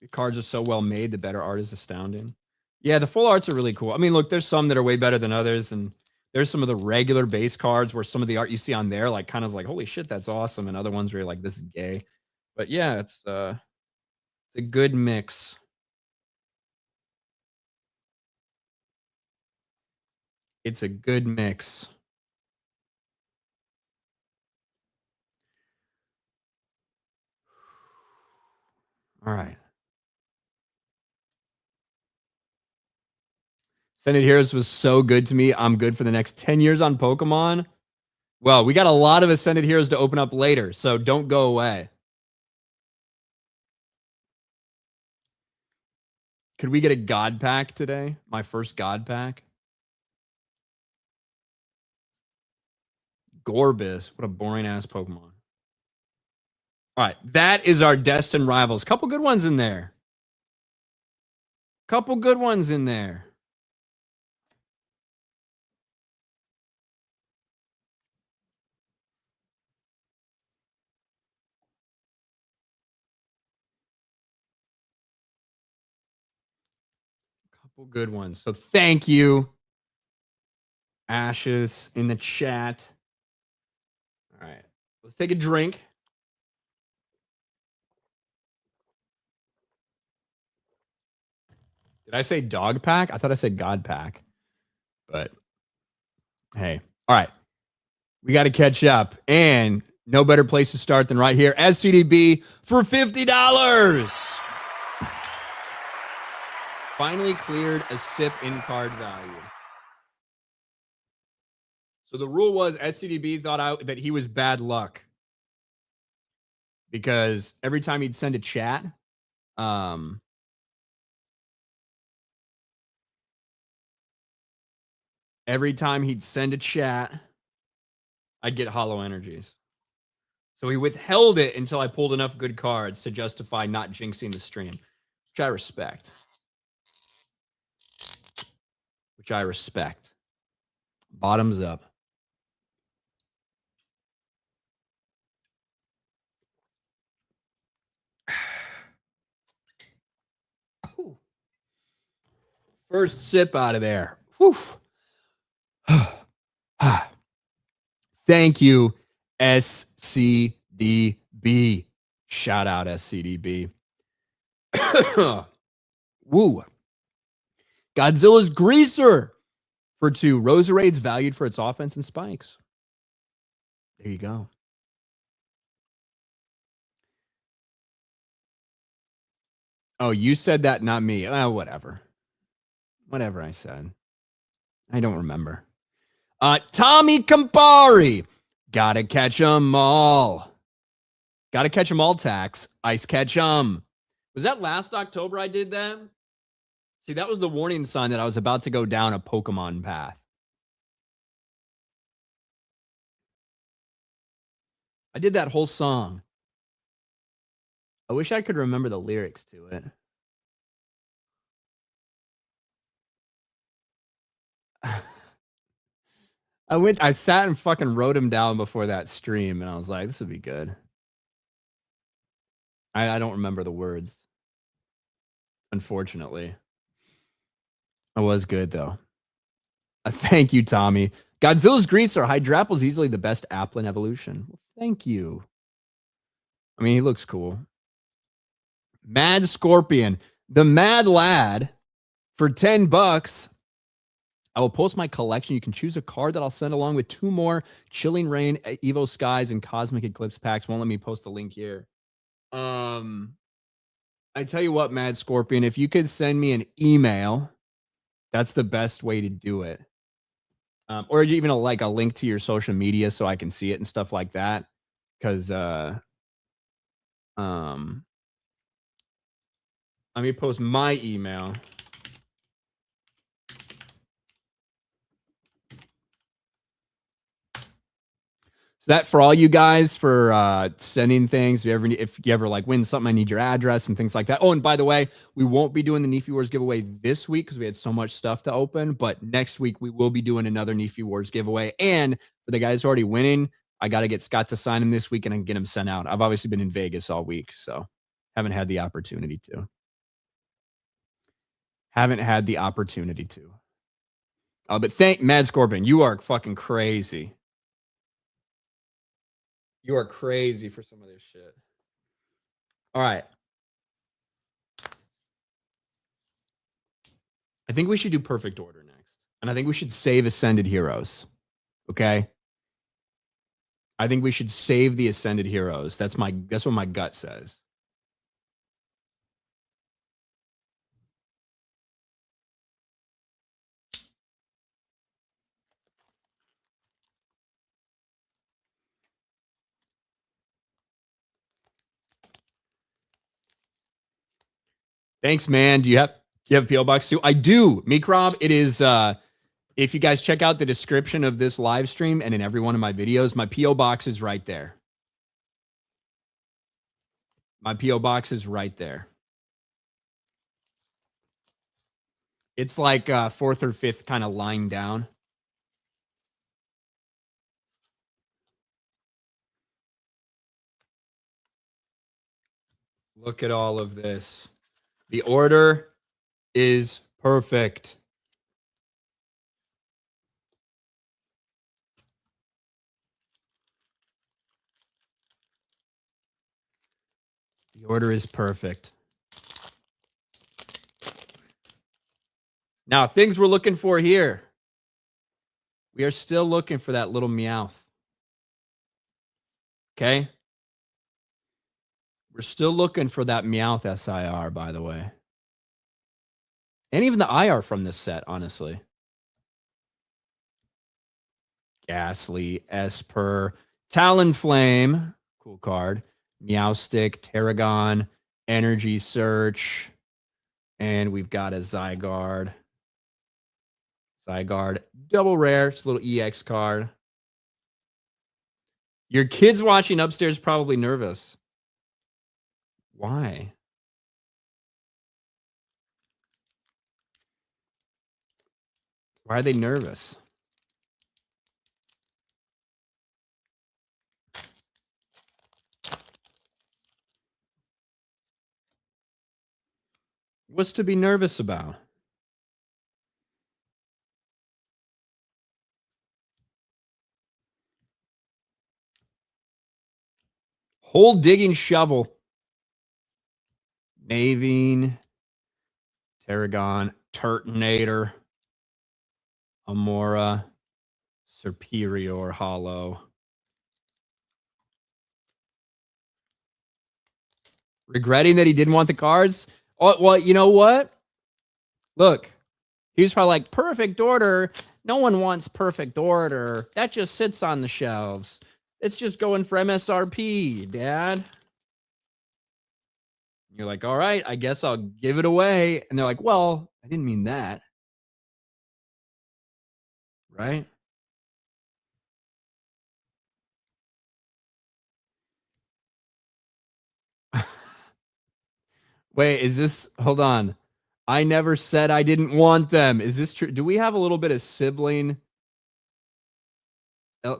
The cards are so well made. The better art is astounding. Yeah, the full arts are really cool. I mean, look, there's some that are way better than others, and there's some of the regular base cards where some of the art you see on there, like, kind of like, holy shit, that's awesome, and other ones where you're like, this is gay. But yeah, it's a good mix. It's a good mix. All right. Sended Heroes was so good to me. I'm good for the next 10 years on Pokemon. Well, we got a lot of Ascended Heroes to open up later, so don't go away. Could we get a God pack today? My first God pack? Gorbis. What a boring ass Pokemon. All right, that is our Destined Rivals. Couple good ones in there. Couple good ones in there. Couple good ones. So thank you, Ashes, in the chat. All right, let's take a drink. Did I say dog pack? I thought I said God pack. But hey, all right. We got to catch up. And no better place to start than right here. SCDB for $50. Finally cleared a sip in card value. So the rule was SCDB thought that he was bad luck. Because every time he'd send a chat, I'd get hollow energies. So he withheld it until I pulled enough good cards to justify not jinxing the stream, which I respect. Bottoms up. First sip out of there. Whew. Thank you, SCDB. Shout out, SCDB. Woo. Godzilla's Greaser for 2. Roserade's valued for its offense and spikes. There you go. Oh, you said that, not me. Whatever. Whatever I said. I don't remember. Tommy Campari. Gotta catch 'em all. Gotta catch 'em all, tax. Ice catch 'em. Was that last October I did that? See, that was the warning sign that I was about to go down a Pokemon path. I did that whole song. I wish I could remember the lyrics to it. I sat and fucking wrote him down before that stream, and I was like, this would be good. I don't remember the words. Unfortunately. It was good, though. Thank you, Tommy. Godzilla's Greaser. Hydrapple's easily the best Applin evolution. Well, thank you. I mean, he looks cool. Mad Scorpion. The Mad Lad for $10. I will post my collection. You can choose a card that I'll send along with 2 more Chilling Rain, Evo Skies, and Cosmic Eclipse packs. Won't let me post the link here. I tell you what, Mad Scorpion, if you could send me an email, that's the best way to do it. Or even like a link to your social media so I can see it and stuff like that. Because um, let me post my email. So that for all you guys for sending things. If you ever like win something, I need your address and things like that. Oh, and by the way, we won't be doing the Nefi Wars giveaway this week because we had so much stuff to open. But next week we will be doing another Nefi Wars giveaway. And for the guys already winning, I got to get Scott to sign him this week and get him sent out. I've obviously been in Vegas all week, so haven't had the opportunity to. But thank Mad Scorpion. You are fucking crazy. You are crazy for some of this shit. All right. I think we should do perfect order next. And I think we should save Ascended Heroes. Okay? I think we should save the Ascended Heroes. That's what my gut says. Thanks, man. Do you have PO Box too? I do. Mikrob, it is if you guys check out the description of this live stream and in every one of my videos, my PO Box is right there. My PO Box is right there. It's like fourth or fifth kind of line down. Look at all of this. The order is perfect. The order is perfect. Now, things we're looking for here. We are still looking for that little Meowth. Okay? We're still looking for that Meowth SIR, by the way. And even the IR from this set, honestly. Ghastly, Esper, Talonflame, cool card. Meowstic, Tarragon, Energy Search, and we've got a Zygarde. Double rare, it's a little EX card. Your kids watching upstairs probably nervous. Why? Why are they nervous? What's to be nervous about? Hole digging shovel. Navine. Tarragon. Turtonator. Amora. Superior Hollow. Regretting that he didn't want the cards? Oh, well, you know what? Look, he was probably like, perfect order. No one wants perfect order. That just sits on the shelves. It's just going for MSRP, Dad. You're like, all right, I guess I'll give it away. And they're like, well, I didn't mean that. Right? Wait, is this, hold on. I never said I didn't want them. Is this true? Do we have a little bit of sibling?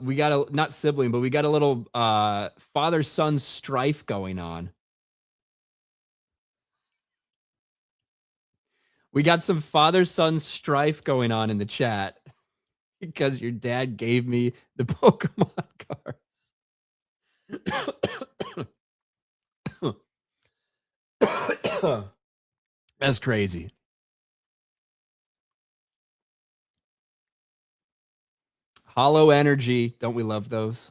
We got a, not sibling, but we got a little father-son strife going on. We got some father-son strife going on in the chat because your dad gave me the Pokemon cards. That's crazy. Hollow Energy. Don't we love those?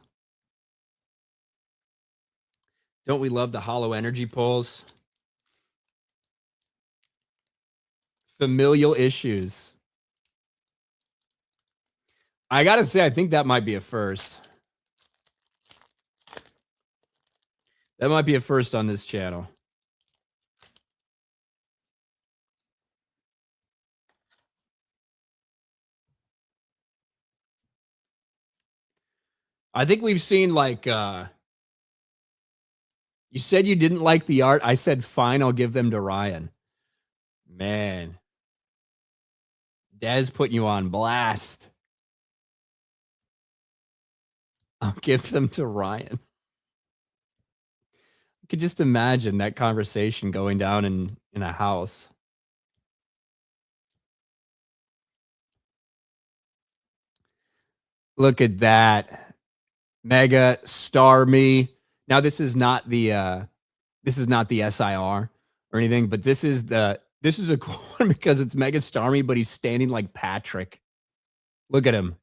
Don't we love the Hollow Energy pulls? Familial issues. I gotta say, I think that might be a first. That might be a first on this channel. I think we've seen like you said you didn't like the art. I said fine, I'll give them to Ryan. Man. Dez putting you on blast. I'll give them to Ryan. I could just imagine that conversation going down in a house. Look at that. Mega Star Me. Now this is not the SIR or anything, but this is a cool one because it's Mega Star Me, but he's standing like Patrick. Look at him.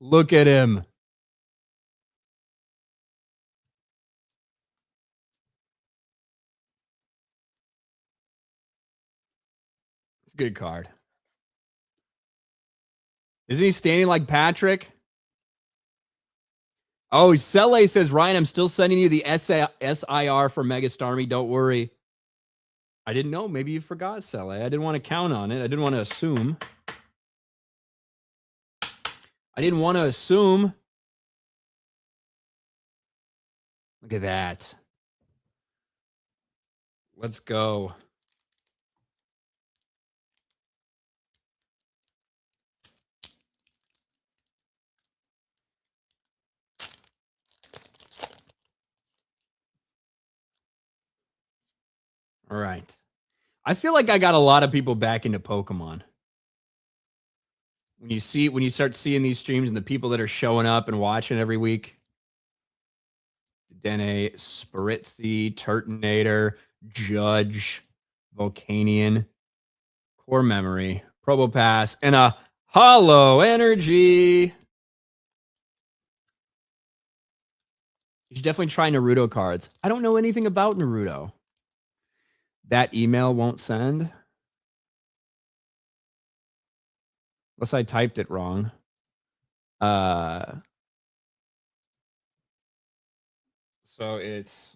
Look at him. It's a good card. Isn't he standing like Patrick? Oh, Sele says, Ryan, I'm still sending you the SIR for Mega Starmie. Don't worry. I didn't know. Maybe you forgot, Sele. I didn't want to count on it. I didn't want to assume. Look at that. Let's go. All right. I feel like I got a lot of people back into Pokemon. When you start seeing these streams and the people that are showing up and watching every week. Dene, Spritzy, Turtonator, Judge, Volcanion, Core Memory, Probopass, and a Hollow Energy. You should definitely try Naruto cards. I don't know anything about Naruto. That email won't send. Unless I typed it wrong. So it's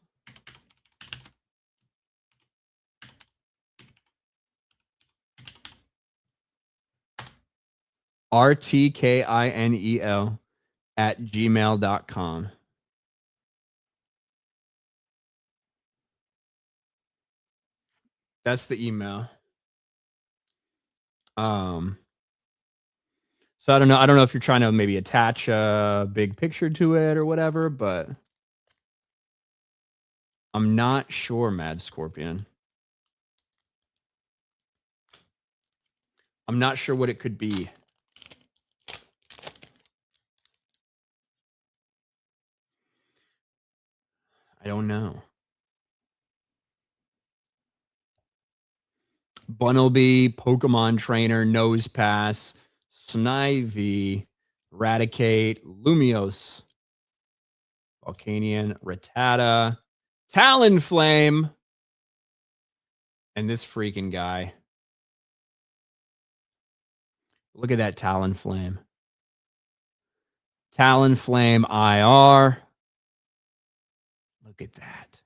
rtkinel@gmail.com. That's the email. So I don't know if you're trying to maybe attach a big picture to it or whatever, but I'm not sure, Mad Scorpion. I'm not sure what it could be. I don't know. Bunnelby, Pokemon Trainer, Nose Pass, Snivy, Eradicate, Lumiose, Volcanion, Rattata, Talonflame, and this freaking guy. Look at that Talonflame. Talonflame IR. Look at that.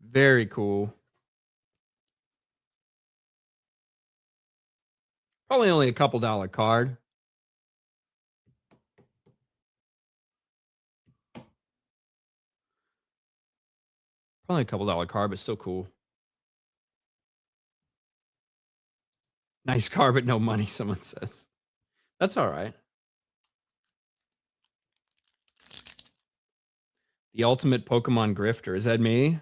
Very cool. Probably only a couple $1 card. Probably a couple $1 card, but still cool. Nice card, but no money, someone says. That's all right. The ultimate Pokemon grifter. Is that me?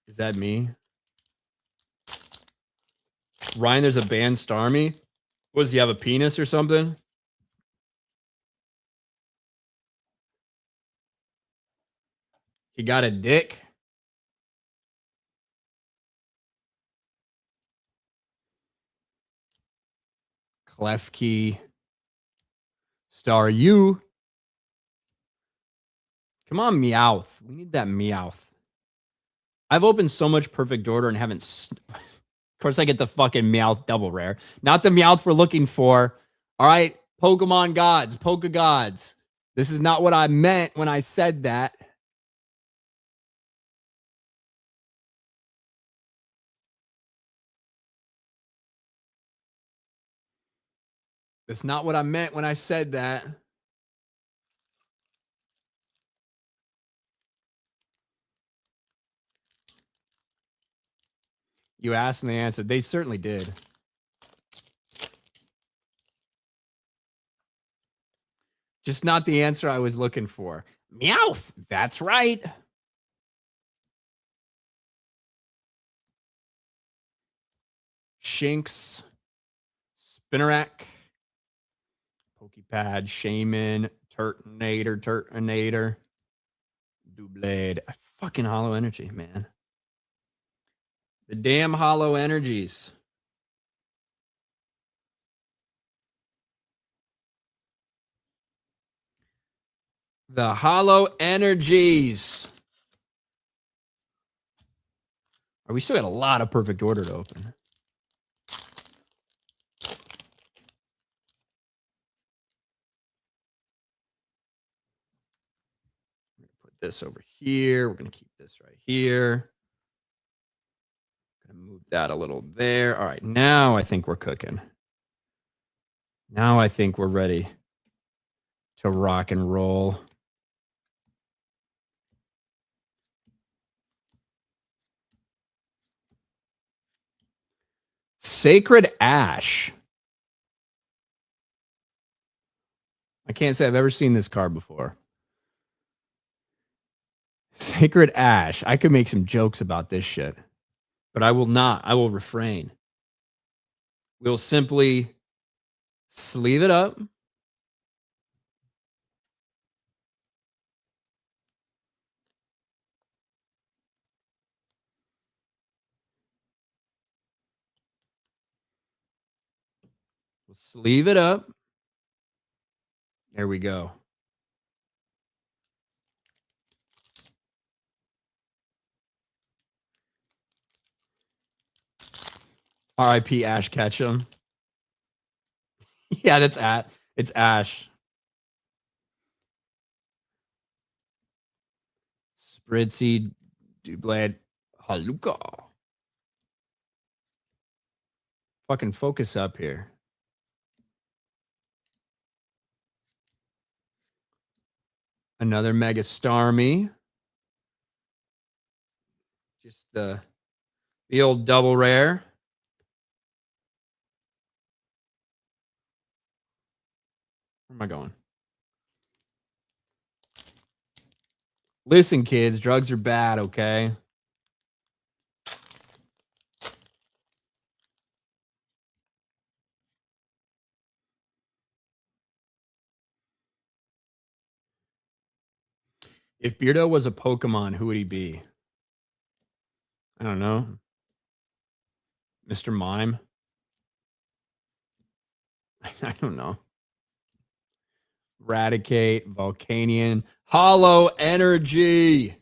Is that me? Ryan, there's a band Starmie. What does he have, a penis or something? He got a dick. Klefki. Star U. Come on, Meowth. We need that Meowth. I've opened so much perfect order and haven't. Of course, I get the fucking Meowth double rare. Not the Meowth we're looking for. All right, Pokemon gods, Poke gods. This is not what I meant when I said that. That's not what I meant when I said that. You asked and they answered. They certainly did. Just not the answer I was looking for. Meowth. That's right. Shinx. Spinarak. Pokepad. Shaman. Turtonator. Doublade. Fucking hollow energy, man. The damn hollow energies. The hollow energies. We still got a lot of perfect order to open. We're gonna put this over here. We're gonna keep this right here. Gonna move that a little there. All right, now I think we're cooking. Now I think we're ready to rock and roll. Sacred Ash. I can't say I've ever seen this card before. Sacred Ash. I could make some jokes about this shit, but I will not. I will refrain. We'll simply sleeve it up. We'll sleeve it up. There we go. R.I.P. Ash Ketchum. Yeah, it's Ash. Spritzy, Doublade, Haluka. Fucking focus up here. Another Mega Starmie. Just the old double rare. Where am I going? Listen, kids, drugs are bad, okay? If Beardo was a Pokemon, who would he be? I don't know. Mr. Mime? I don't know. Eradicate, Volcanion, Hollow Energy.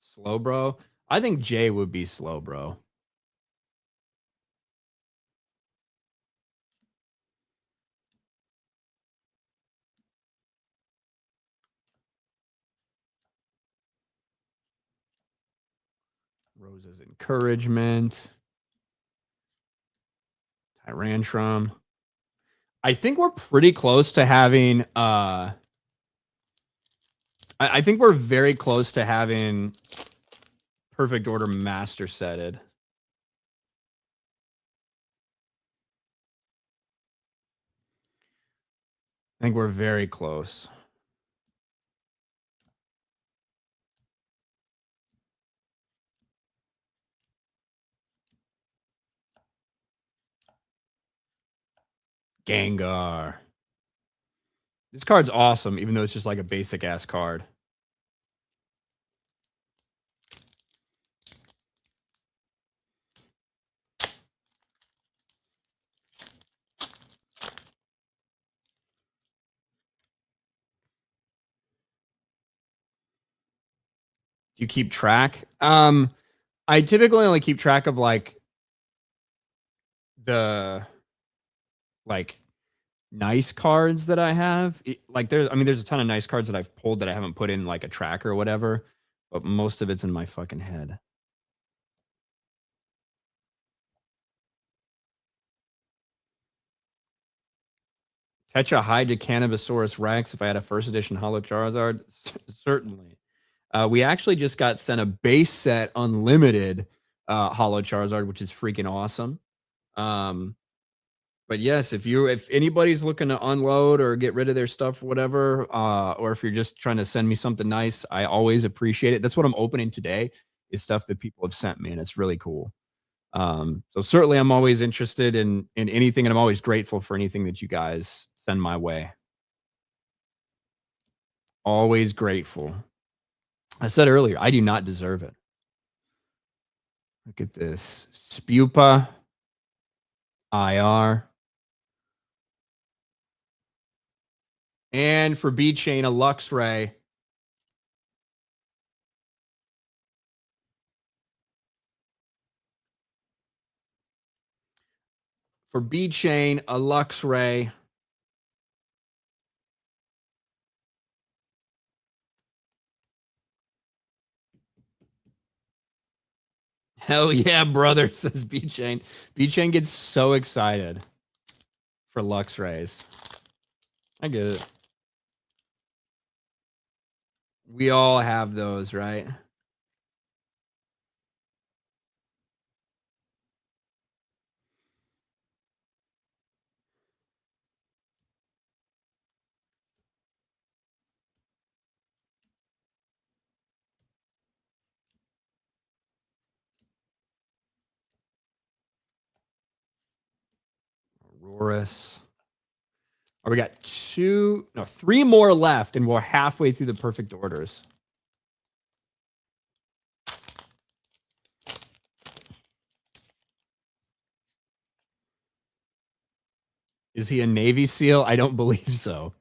Slowbro? I think Jay would be Slowbro. Rose's Encouragement. Tyrantrum. I think we're pretty close to having I think we're very close to having perfect order master setted. I think we're very close. Gengar. This card's awesome, even though it's just like a basic ass card. You keep track? I typically only keep track of like the like nice cards that I have. Like there's a ton of nice cards that I've pulled that I haven't put in like a tracker or whatever, but most of it's in my fucking head. Tetra Hydra Cannabisaurus Rex. If I had a first edition Holo Charizard, certainly. We actually just got sent a base set unlimited Holo Charizard, which is freaking awesome. But yes, if anybody's looking to unload or get rid of their stuff or whatever, or if you're just trying to send me something nice, I always appreciate it. That's what I'm opening today is stuff that people have sent me, and it's really cool. So certainly I'm always interested in anything, and I'm always grateful for anything that you guys send my way. Always grateful. I said earlier, I do not deserve it. Look at this. Spupa, IR. And for B Chain, a Luxray. For B Chain, a Luxray. Hell yeah, brother, says B Chain. B Chain gets so excited for Luxrays. I get it. We all have those, right? Aurorus. Oh, we got three more left, and we're halfway through the perfect orders. Is he a Navy SEAL? I don't believe so.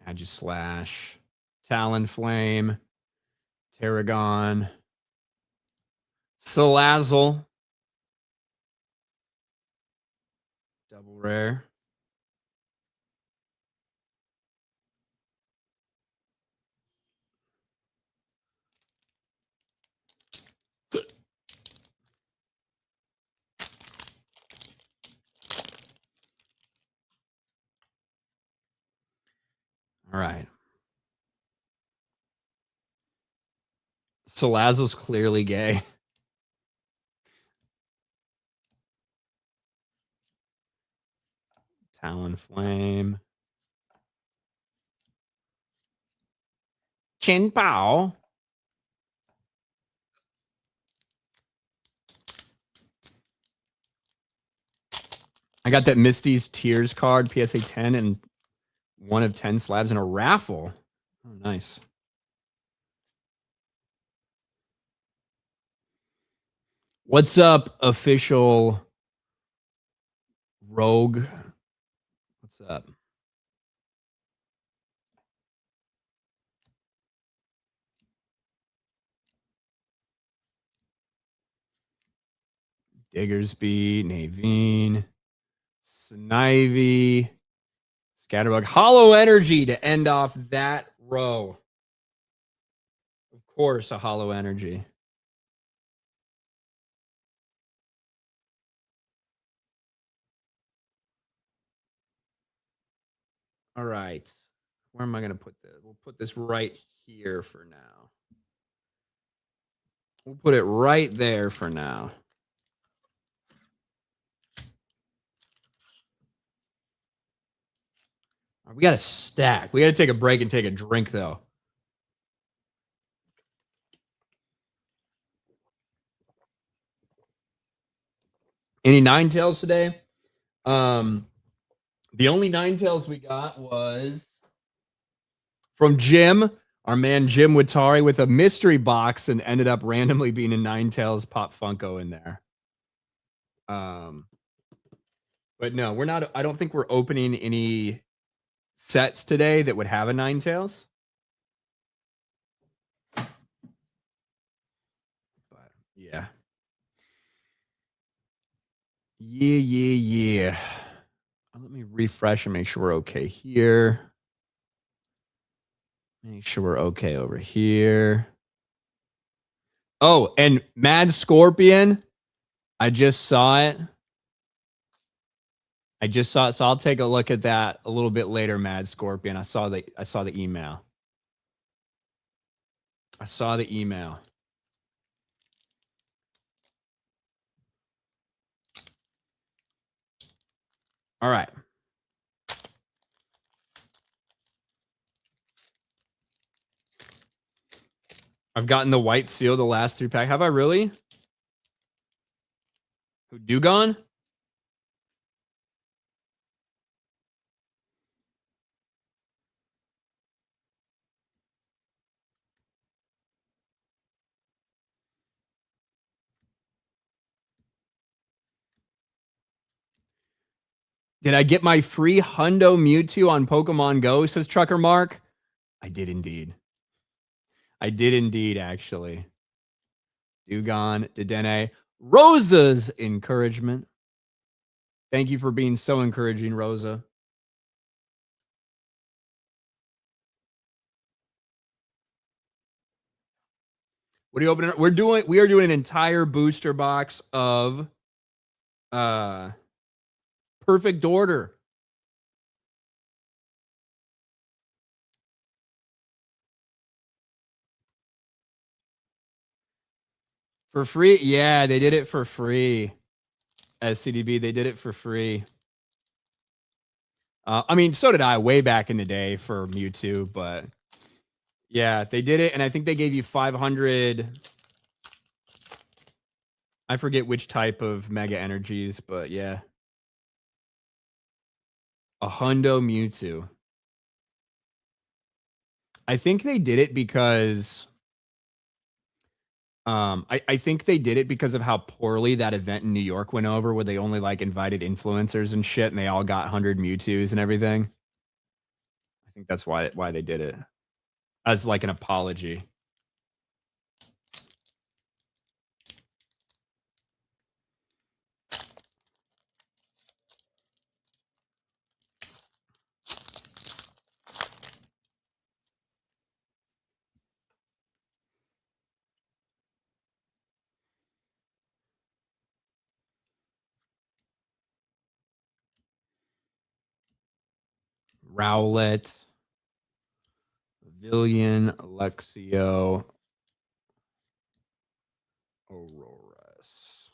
Agislash, Talonflame, Tarragon, Salazzle, double rare. All right. Salazzle's clearly gay. Talonflame. Chin Pao. I got that Misty's Tears card, PSA 10, and 1 of 10 slabs in a raffle. Oh, nice. What's up, official Rogue? What's up? Diggersby, Naveen, Snivy, Scatterbug, Hollow Energy to end off that row. Of course, a Hollow Energy. All right. Where am I going to put this? We'll put this right here for now. We'll put it right there for now. We got to stack. We got to take a break and take a drink, though. Any Ninetales today? The only Ninetales we got was from Jim, our man Jim Watari, with a mystery box, and ended up randomly being a Ninetales Pop Funko in there. But But no, we're not. I don't think we're opening any sets today that would have a Ninetales. But yeah. Yeah. Let me refresh and make sure we're okay here. Make sure we're okay over here. Oh, and Mad Scorpion. I just saw it. So I'll take a look at that a little bit later, Mad Scorpion. I saw the email. All right. I've gotten the white seal the last 3 pack. Have I really? Who, Dugon? Did I get my free Hundo Mewtwo on Pokemon Go, says Trucker Mark? I did indeed. Actually. Dugon, Dedenne. Rosa's encouragement. Thank you for being so encouraging, Rosa. What are you opening? We are doing an entire booster box of Perfect Order. For free? Yeah, they did it for free. As CDB, they did it for free. I mean, so did I way back in the day for Mewtwo, but yeah, they did it, and I think they gave you 500. I forget which type of Mega Energies, but yeah. A Hundo Mewtwo. I think they did it because I think they did it because of how poorly that event in New York went over, where they only like invited influencers and shit, and they all got 100 Mewtwo's and everything. I think that's why they did it, as like an apology. Rowlet, Pavilion, Alexio, Auroras.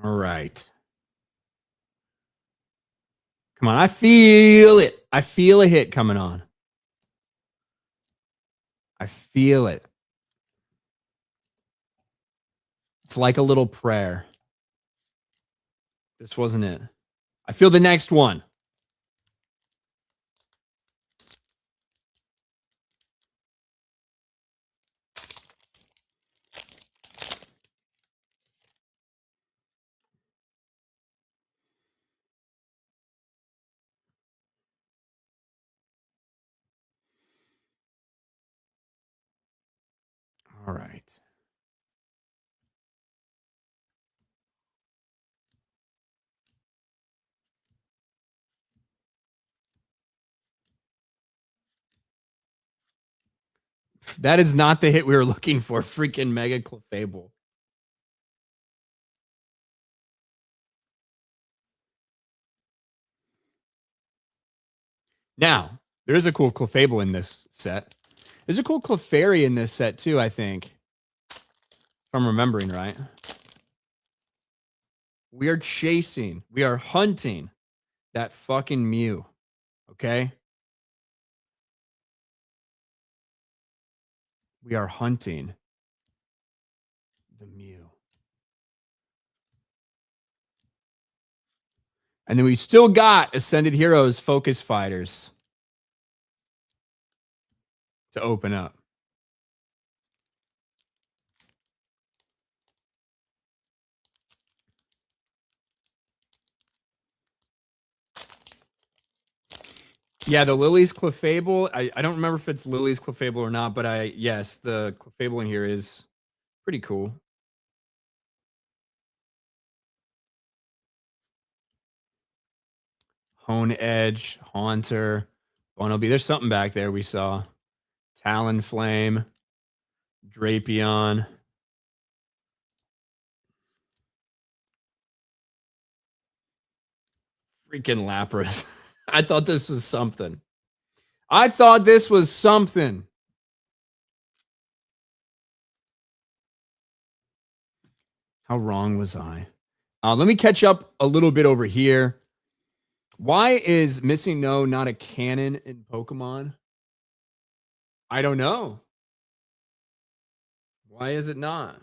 All right. Come on, I feel it. I feel a hit coming on. I feel it. It's like a little prayer. This wasn't it. I feel the next one. All right. That is not the hit we were looking for. Freaking Mega Clefable. Now, there is a cool Clefable in this set. There's a cool Clefairy in this set too, I think. If I'm remembering right. We are chasing. We are hunting that fucking Mew. Okay? We are hunting the Mew. And then we still got Ascended Heroes Focus Fighters. to open up. Yeah, the Lily's Clefable. I don't remember if it's Lily's Clefable or not, but yes, the Clefable in here is pretty cool. Hone Edge, Haunter, Bunnelby. There's something back there we saw. Talonflame, Drapion. Freaking Lapras. I thought this was something. I thought this was something. How wrong was I? Let me catch up a little bit over here. Why is Missing No not a canon in Pokemon? I don't know. Why is it not?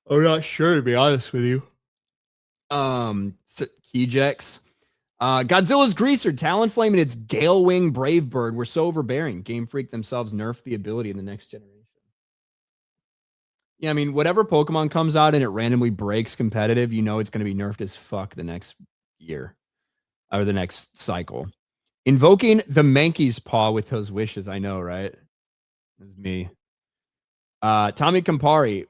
I'm not sure, to be honest with you. Keyjex. Godzilla's Greaser, Talonflame, and its Gale Wing Brave Bird were so overbearing. Game Freak themselves nerfed the ability in the next generation. Yeah, I mean, whatever Pokemon comes out and it randomly breaks competitive, you know it's going to be nerfed as fuck the next year or the next cycle. Invoking the Mankey's Paw with those wishes, I know, right? That's me. Tommy Campari,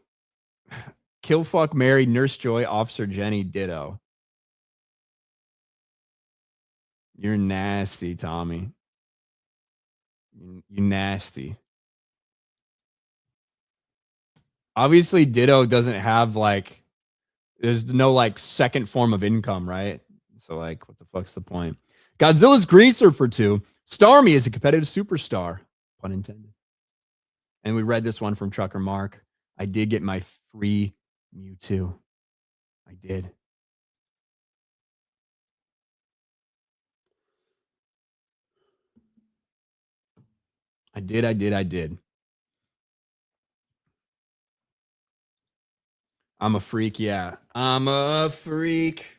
Killfuck Mary, Nurse Joy, Officer Jenny, ditto. You're nasty, Tommy. You nasty. Obviously, Ditto doesn't have like, there's no like second form of income, right? So like, what the fuck's the point? Godzilla's Greaser for 2. Starmie is a competitive superstar, pun intended. And we read this one from Trucker Mark. I did get my free Mewtwo. I did. I did. I'm a freak, yeah. I'm a freak.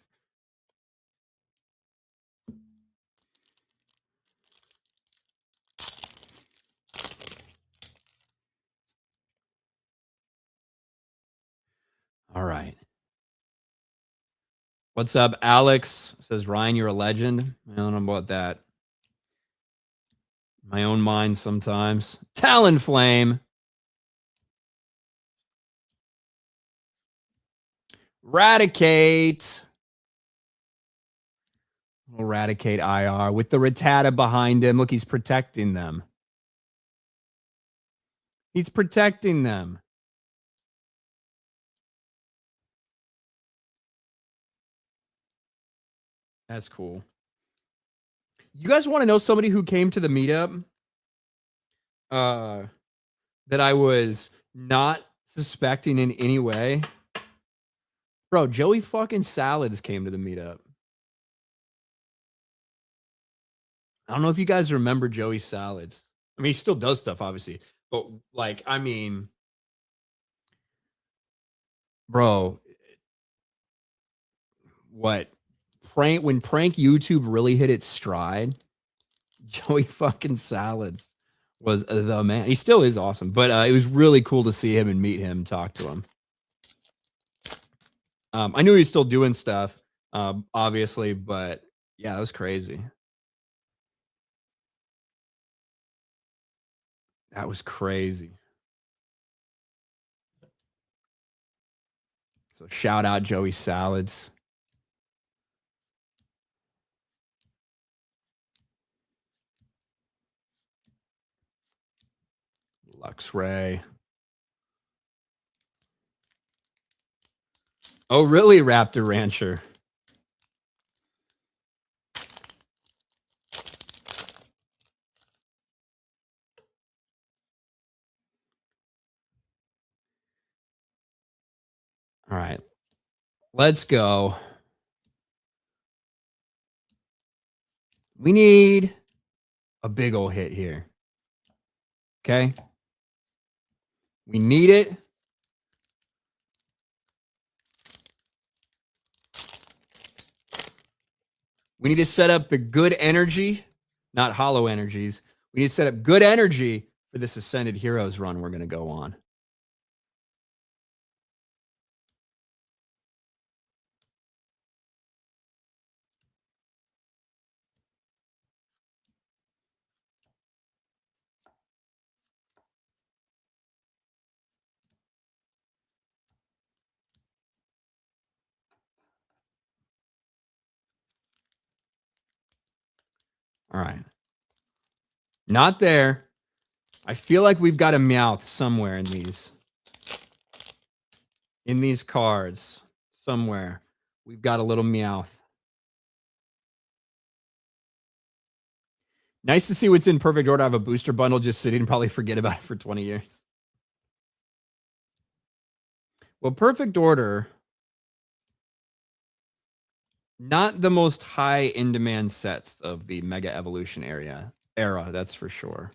All right. What's up, Alex? Says Ryan, you're a legend. I don't know about that. My own mind sometimes. Talonflame. Raticate. Eradicate IR with the Rattata behind him. Look, he's protecting them. He's protecting them. That's cool. You guys want to know somebody who came to the meetup? That I was not suspecting in any way. Bro, Joey fucking Salads came to the meetup. I don't know if you guys remember Joey Salads. I mean, he still does stuff, obviously. But like, I mean, bro, what when prank YouTube really hit its stride, Joey fucking Salads was the man. He still is awesome, but it was really cool to see him and meet him, talk to him. I knew he was still doing stuff, obviously, but yeah, that was crazy. That was crazy. So shout out Joey Salads. Luxray. Oh, really, Raptor Rancher? All right. Let's go. We need a big old hit here. Okay? We need it. We need to set up the good energy not hollow energies. We need to set up good energy for this Ascended Heroes run we're going to go on. All right. Not there. I feel like we've got a Meowth somewhere in these. In these cards. Somewhere. We've got a little Meowth. Nice to see what's in perfect order. I have a booster bundle just sitting and probably forget about it for 20 years. Well, perfect order. Not the most high in demand sets of the Mega Evolution era, that's for sure.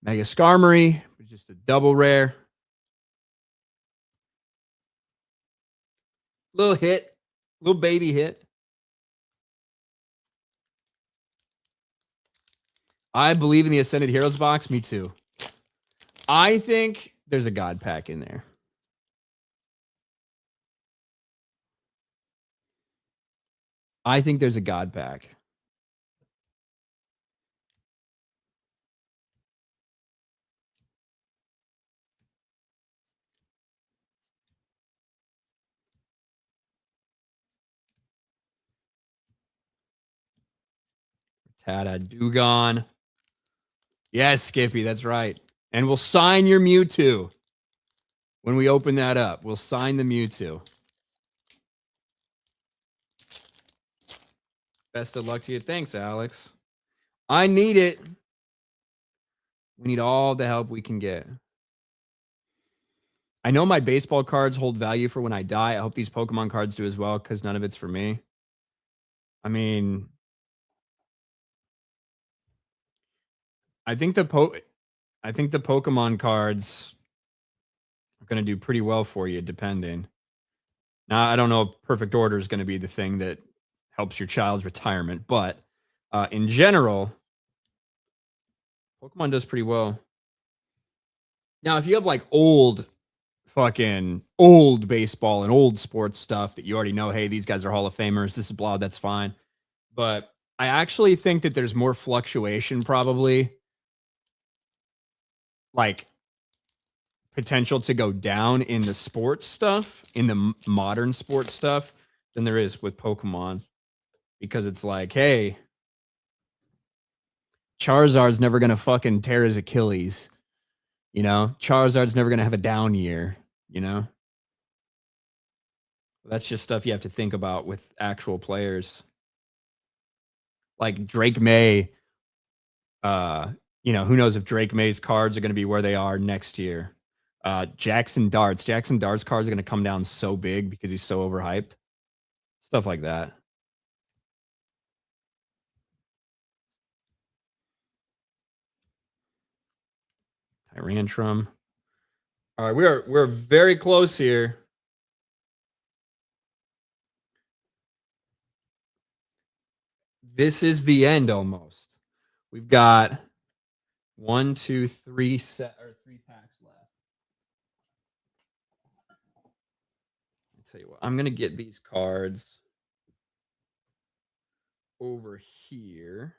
Mega Skarmory, just a double rare. Little hit, little baby hit. I believe in the Ascended Heroes box. Me too. I think there's a God pack in there. I think there's a God pack. Tada Dugon. Yes, Skippy, that's right. And we'll sign your Mewtwo when we open that up. We'll sign the Mewtwo. Best of luck to you. Thanks, Alex. I need it. We need all the help we can get. I know my baseball cards hold value for when I die. I hope these Pokemon cards do as well because none of it's for me. I mean, I think the Pokemon cards are going to do pretty well for you, depending. Now, I don't know if perfect order is going to be the thing that helps your child's retirement, but in general, Pokemon does pretty well. Now, if you have like old baseball and old sports stuff that you already know, hey, these guys are Hall of Famers, this is blah, that's fine. But I actually think that there's more fluctuation, probably like potential to go down in the sports stuff, in the modern sports stuff, than there is with Pokemon. Because it's like, hey, Charizard's never going to fucking tear his Achilles. You know, Charizard's never going to have a down year, you know? That's just stuff you have to think about with actual players. Like Drake May, you know, who knows if Drake May's cards are going to be where they are next year. Jackson Dart's cards are going to come down so big because he's so overhyped. Stuff like that. Tyrantrum. All right, we're very close here. This is the end almost. We've got 1, 2, 3 3 packs left. I'll tell you what, I'm gonna get these cards over here.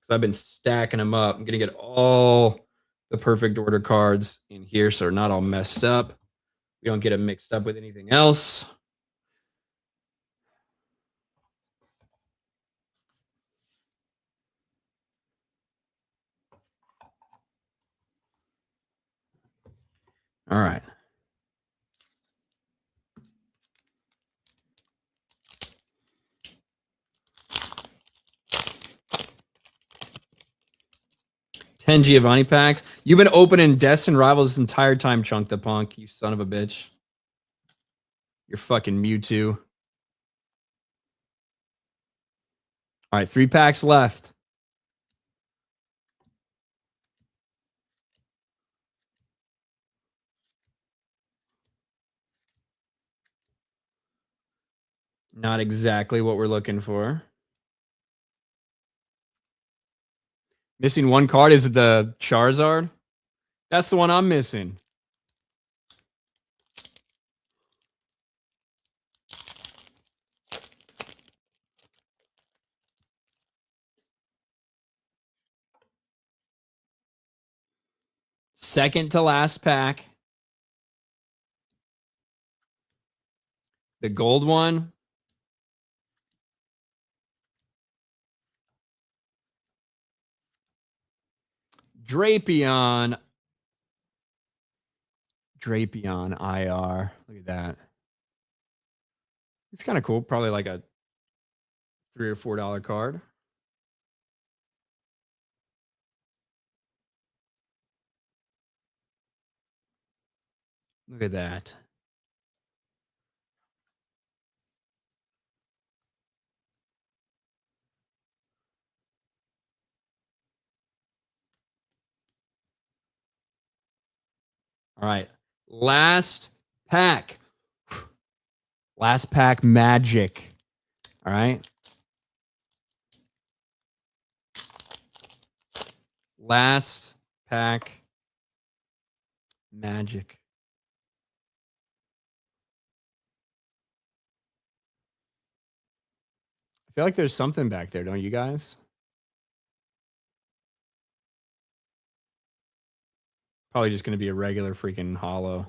Because I've been stacking them up. I'm gonna get all the perfect order cards in here so they're not all messed up. We don't get them mixed up with anything else. All right. Ten Giovanni packs. You've been opening Destin Rivals this entire time, Chunk the Punk. You son of a bitch. You're fucking Mewtwo. All right, 3 packs left. Not exactly what we're looking for. Missing one card. Is it the Charizard? That's the one I'm missing. Second to last pack. The gold one. Drapion. Drapion IR. Look at that. It's kind of cool. Probably like a $3 or $4 card. Look at that. All right. Last pack. Last pack magic. All right. Last pack magic. I feel like there's something back there, don't you guys? Probably just going to be a regular freaking hollow.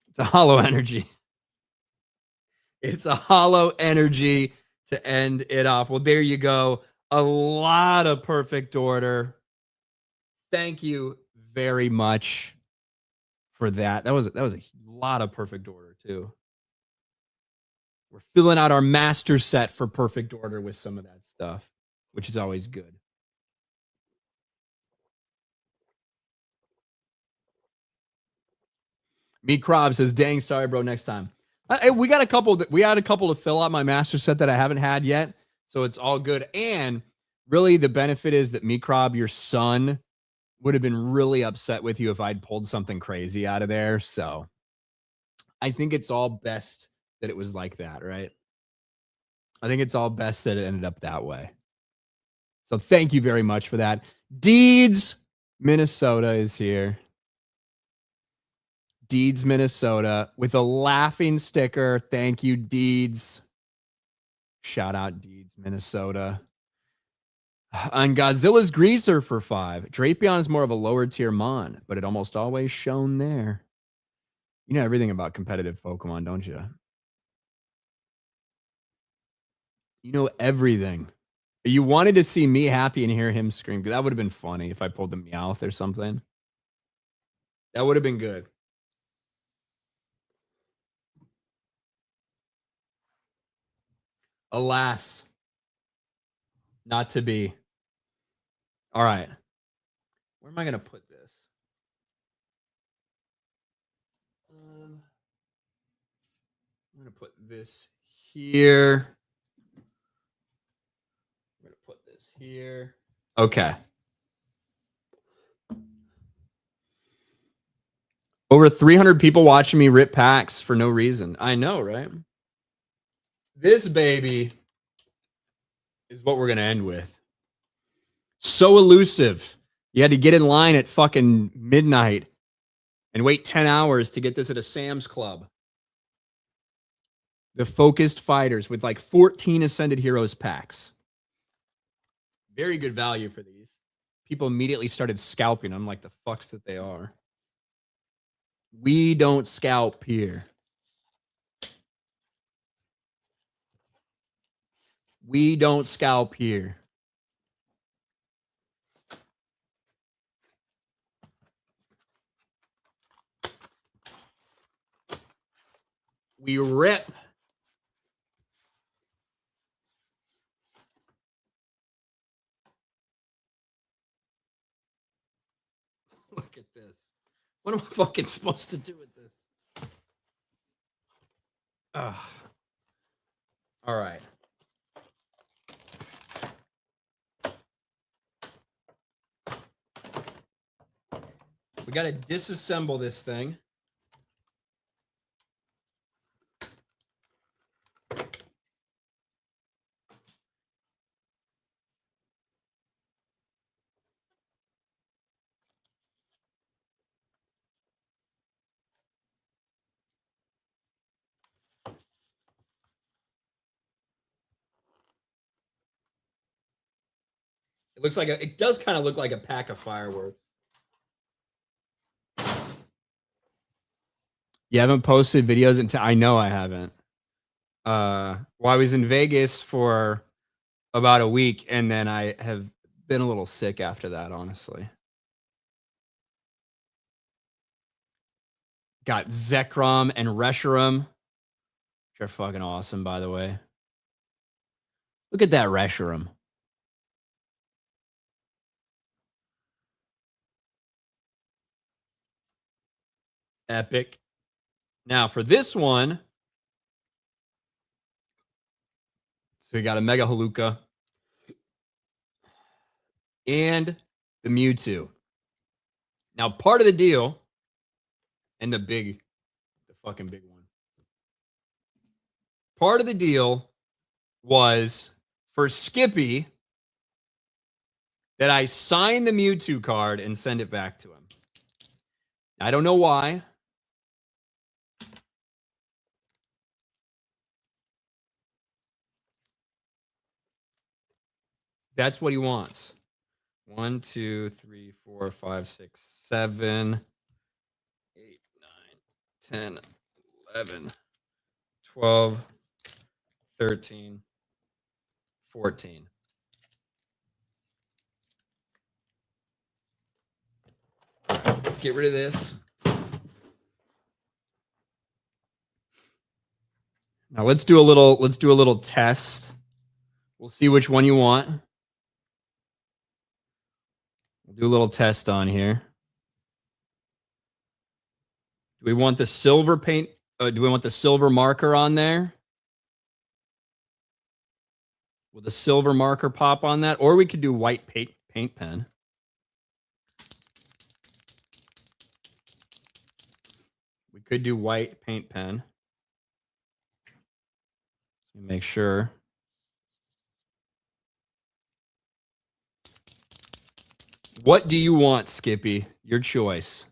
It's a hollow energy. It's a hollow energy to end it off. Well, there you go. A lot of perfect order. Thank you very much for that. That was a lot of perfect order too. We're filling out our master set for perfect order with some of that stuff, which is always good. Meat Crob says, "Dang, sorry, bro. Next time." We got a couple that we had a couple to fill out my master set that I haven't had yet, so it's all good. And really, the benefit is that Meat Crob, your son, would have been really upset with you if I'd pulled something crazy out of there. So I think it's all best that it was like that, right? I think it's all best that it ended up that way. So thank you very much for that. Deeds, Minnesota is here. Deeds, Minnesota, with a laughing sticker. Thank you, Deeds. Shout out, Deeds, Minnesota. On Godzilla's Greaser for 5. Drapion is more of a lower tier mon, but it almost always shown there. You know everything about competitive Pokemon, don't you? You know everything. You wanted to see me happy and hear him scream. That would have been funny if I pulled the Meowth or something. That would have been good. Alas, not to be. All right. Where am I going to put this? I'm going to put this here. I'm going to put this here. Okay. Over 300 people watching me rip packs for no reason. I know, right? This baby is what we're going to end with. So elusive. You had to get in line at fucking midnight and wait 10 hours to get this at a Sam's Club. The Focused Fighters with like 14 Ascended Heroes packs. Very good value for these. People immediately started scalping them like the fucks that they are. We don't scalp here. We don't scalp here. We rip. Look at this. What am I fucking supposed to do with this? Ugh. All right. We got to disassemble this thing. It looks like it does kind of look like a pack of fireworks. You haven't posted videos until I know I haven't. Well, I was in Vegas for about a week, and then I have been a little sick after that, honestly. Got Zekrom and Reshiram, which are fucking awesome, by the way. Look at that Reshiram. Epic. Now for this one, so we got a Mega Haluka and the Mewtwo. Now part of the deal, and the fucking big one. Part of the deal was for Skippy that I sign the Mewtwo card and send it back to him. I don't know why. That's what he wants. 1, 2, 3, 4, 5, 6, 7, 8, 9, 10, 11, 12, 13, 14. Get rid of this. Now let's do a little test. We'll see which one you want. We'll do a little test on here. Do we want the silver paint? Do we want the silver marker on there? Will the silver marker pop on that? Or we could do white paint pen. We could do white paint pen. Make sure. What do you want, Skippy? Your choice.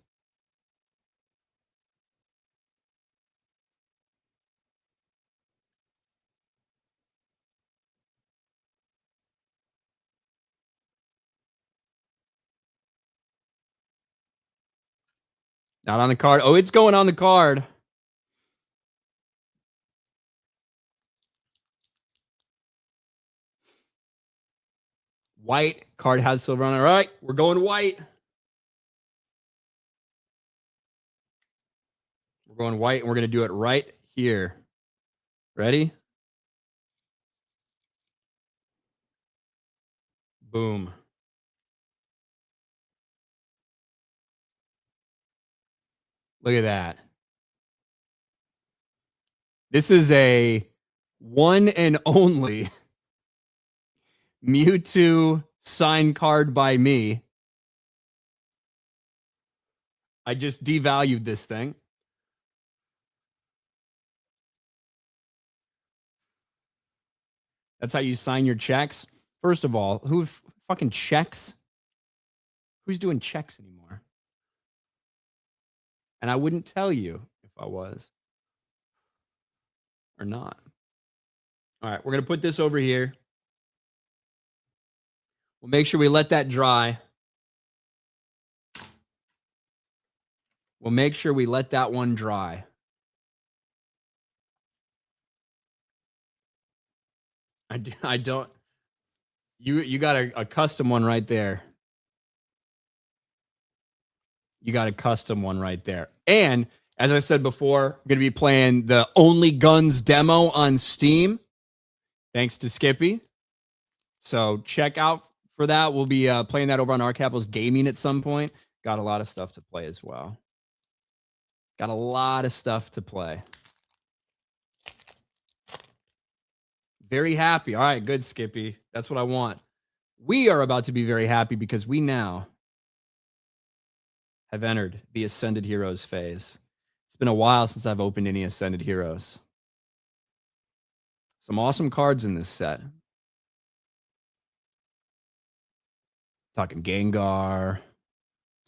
Not on the card. Oh, it's going on the card. White. Card has silver on it. All right, we're going white. We're going white, and we're going to do it right here. Ready? Boom. Look at that. This is a one and only Mewtwo signed card by me. I just devalued this thing. That's how you sign your checks. First of all, who fucking checks? Who's doing checks anymore? And I wouldn't tell you if I was or not. All right, we're going to put this over here. We'll make sure we let that dry. We'll make sure we let that one dry. I don't. You got a custom one right there. You got a custom one right there. And as I said before, I'm going to be playing the Only Guns demo on Steam, thanks to Skippy. So check out for that. We'll be playing that over on Arcapos Gaming at some point. Got a lot of stuff to play as well. Got a lot of stuff to play. Very happy. All right, good, Skippy. That's what I want. We are about to be very happy because we now have entered the Ascended Heroes phase. It's been a while since I've opened any Ascended Heroes. Some awesome cards in this set. Talking Gengar,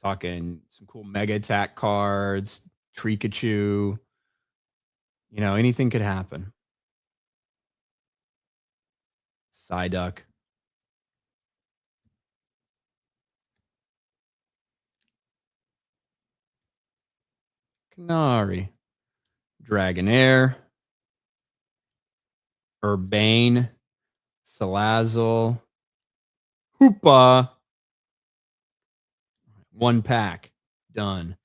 talking some cool Mega Attack cards, Trikachu. You know, anything could happen. Psyduck. Canary. Dragonair. Urbane. Salazzle. Hoopa. One pack. Done.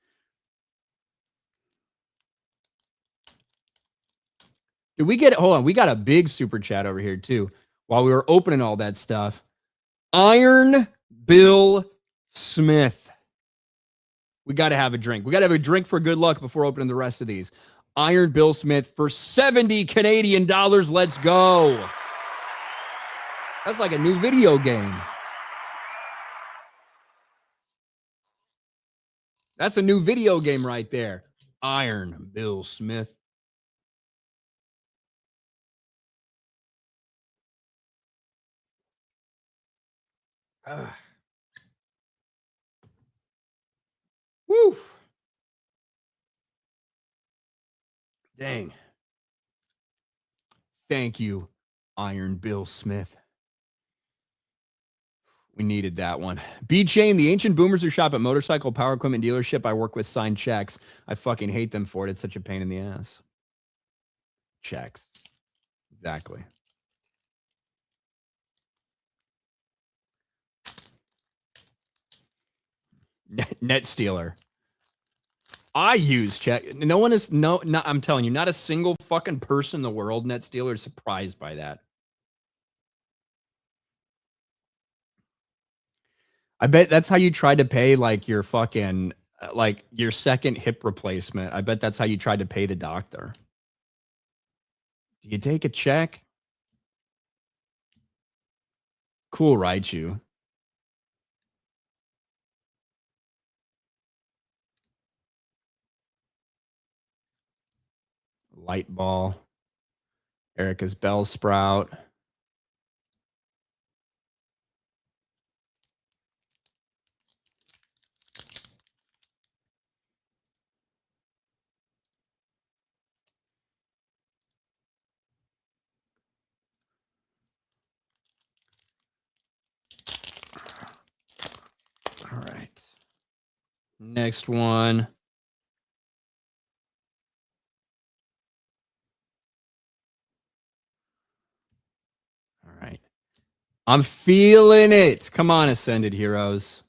Did we get, hold on, we got a big super chat over here too. While we were opening all that stuff. Iron Bill Smith. We got to have a drink. We got to have a drink for good luck before opening the rest of these. Iron Bill Smith for 70 Canadian dollars. Let's go. That's like a new video game. That's a new video game right there. Iron Bill Smith. Woo. Dang. Thank you, Iron Bill Smith. We needed that one. B-Chain, the ancient boomers who shop at motorcycle power equipment dealership I work with sign checks. I fucking hate them for it. It's such a pain in the ass. Checks. Exactly. Net stealer. I use check. No one is I'm telling you, not a single fucking person in the world, net stealer, is surprised by that. I bet that's how you tried to pay like your fucking like your second hip replacement. I bet that's how you tried to pay the doctor. Do you take a check? Cool, Raichu. Light ball. Erica's Bell Sprout. All right. Next one. All right. I'm feeling it. Come on, Ascended Heroes.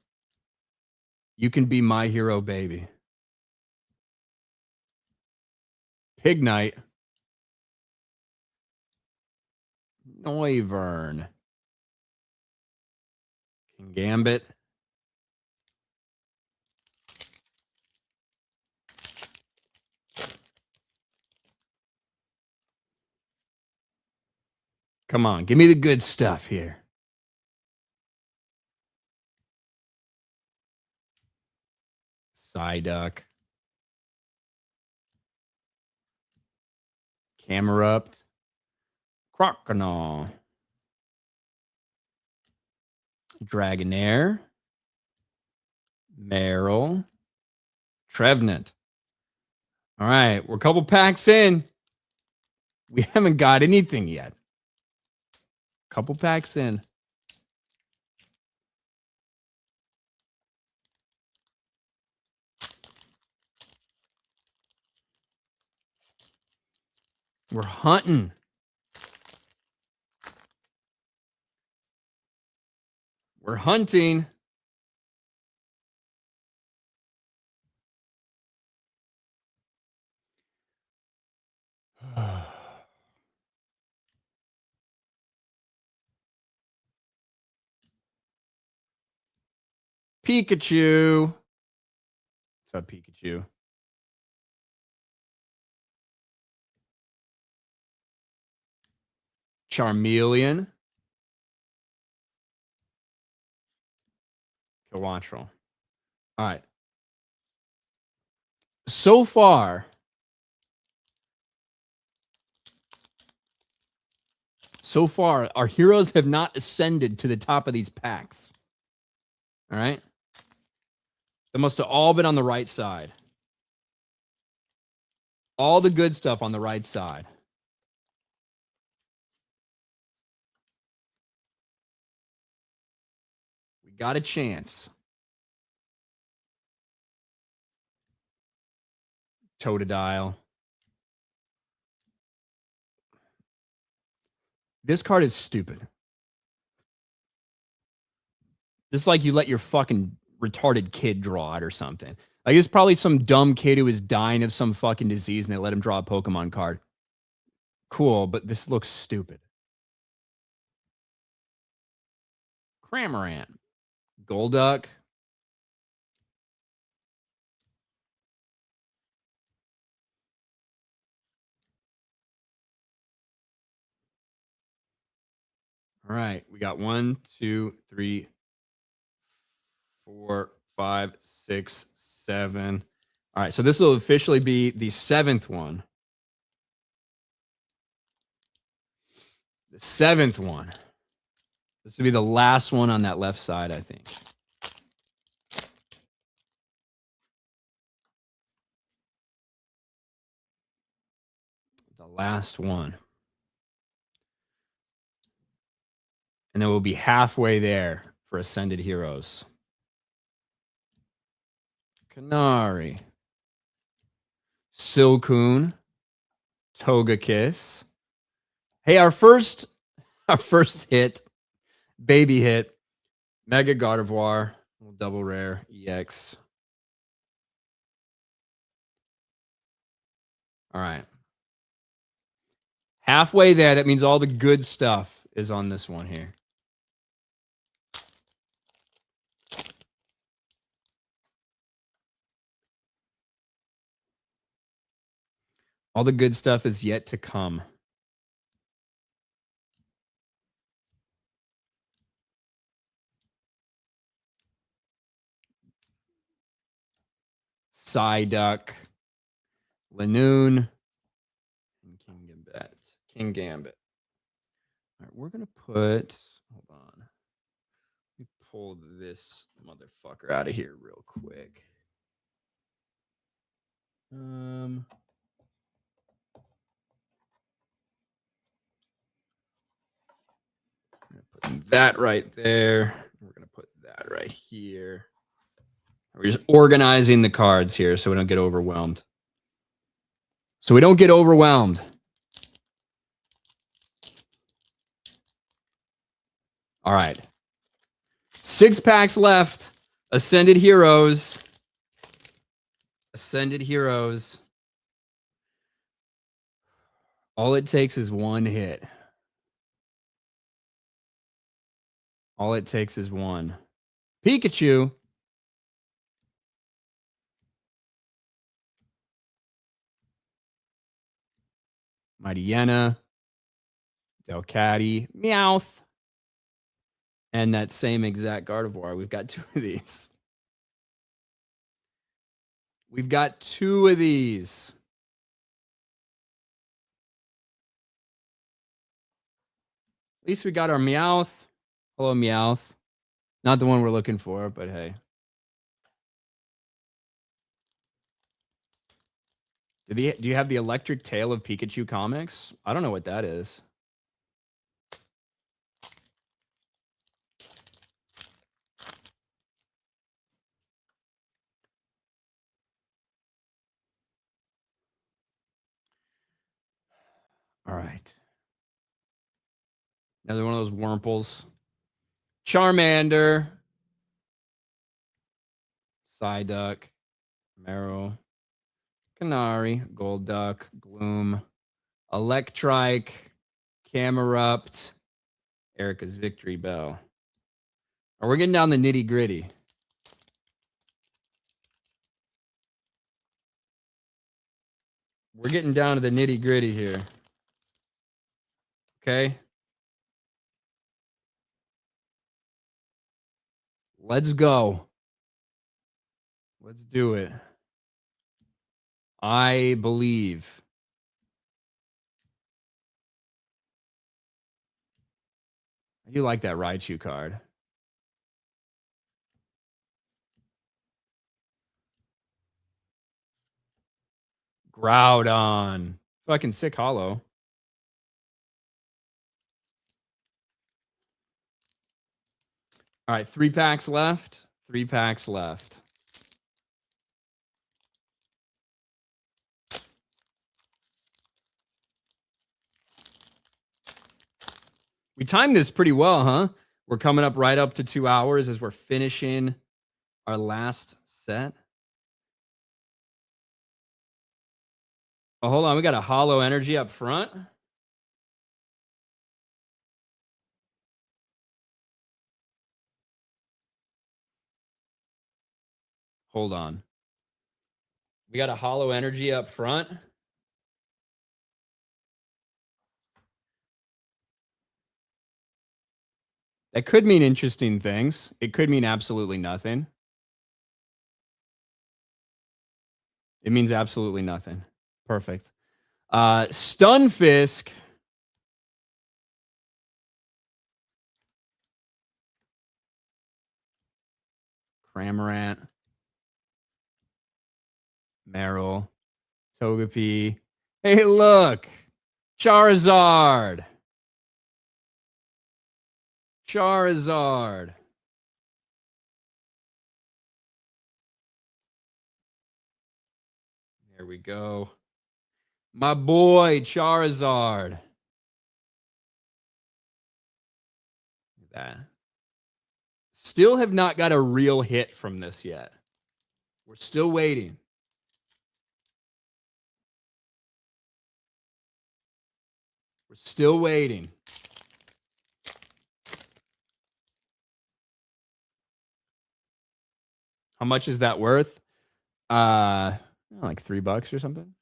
You can be my hero, baby. Pignite. Noivern. Gambit. Come on, give me the good stuff here. Psyduck. Camerupt. Croconaw. Dragonair. Meryl. Trevenant. All right, we're a couple packs in. We haven't got anything yet. Couple packs in. We're hunting. We're hunting. Pikachu. What's up, Pikachu? Charmeleon. Kilowattrel. All right. So far, our heroes have not ascended to the top of these packs. All right? They must have all been on the right side. All the good stuff on the right side. We got a chance. Totodile. This card is stupid. Just like you let your fucking retarded kid draw it or something. Like it's probably some dumb kid who is dying of some fucking disease and they let him draw a Pokemon card. Cool, but this looks stupid. Cramorant. Golduck. All right, we got 1, 2, 3, 4, 5, 6, 7. All right, so this will officially be the 7th one. The 7th one. This will be the last one on that left side, I think. The last one. And then we'll be halfway there for Ascended Heroes. Canary. Silcoon. Togekiss. Hey, our first hit, baby hit, Mega Gardevoir, double rare, EX. All right. Halfway there, that means all the good stuff is on this one here. All the good stuff is yet to come. Psyduck, Lanoon, and King Gambit. All right, we're going to put, hold on. Let me pull this motherfucker out of here real quick. Put that right there. We're going to put that right here. We're just organizing the cards here so we don't get overwhelmed. All right. 6 packs left. Ascended Heroes. All it takes is one hit. All it takes is one. Pikachu. Mightyena. Delcatty. Meowth. And that same exact Gardevoir. We've got 2 of these. At least we got our Meowth. Hello, Meowth. Not the one we're looking for, but hey. Do you have the Electric Tail of Pikachu comics? I don't know what that is. All right. Another one of those Wurmples. Charmander. Psyduck. Marrow. Canary. Golduck. Gloom. Electrike. Camerupt. Erica's Victory Bell. Are we getting down the nitty gritty? We're getting down to the nitty gritty here. Okay. Let's go. Let's do it. I believe. I do like that Raichu card. Groudon. Fucking sick hollow. All right, 3 packs left. 3 packs left. We timed this pretty well, huh? We're coming up right up to 2 hours as we're finishing our last set. Oh, hold on. We got a hollow energy up front. Hold on. We got a hollow energy up front. That could mean interesting things. It could mean absolutely nothing. It means absolutely nothing. Perfect. Stunfisk. Cramorant. Meryl. Togepi. Hey, look. Charizard. Charizard. There we go. My boy, Charizard. That. Still have not got a real hit from this yet. We're still waiting. We're still waiting. How much is that worth? Like $3 or something.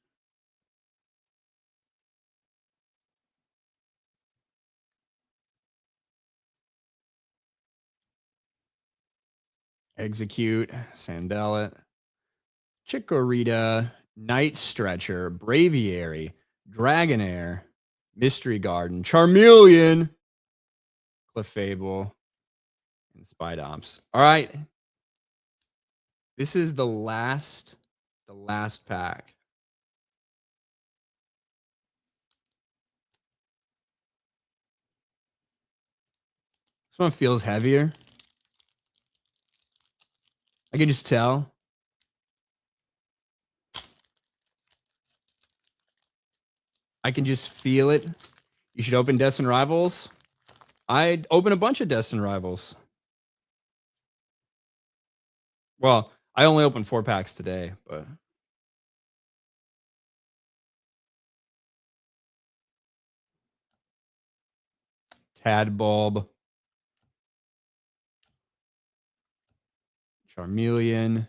Execute, Sandelet, Chikorita, Night Stretcher, Braviary, Dragonair, Mystery Garden, Charmeleon, Clefable, and Spidops. All right. This is the last pack. This one feels heavier. I can just tell. I can just feel it. You should open Destined Rivals. I'd open a bunch of Destined Rivals. Well, I only opened 4 packs today, but Tadbulb, Charmeleon,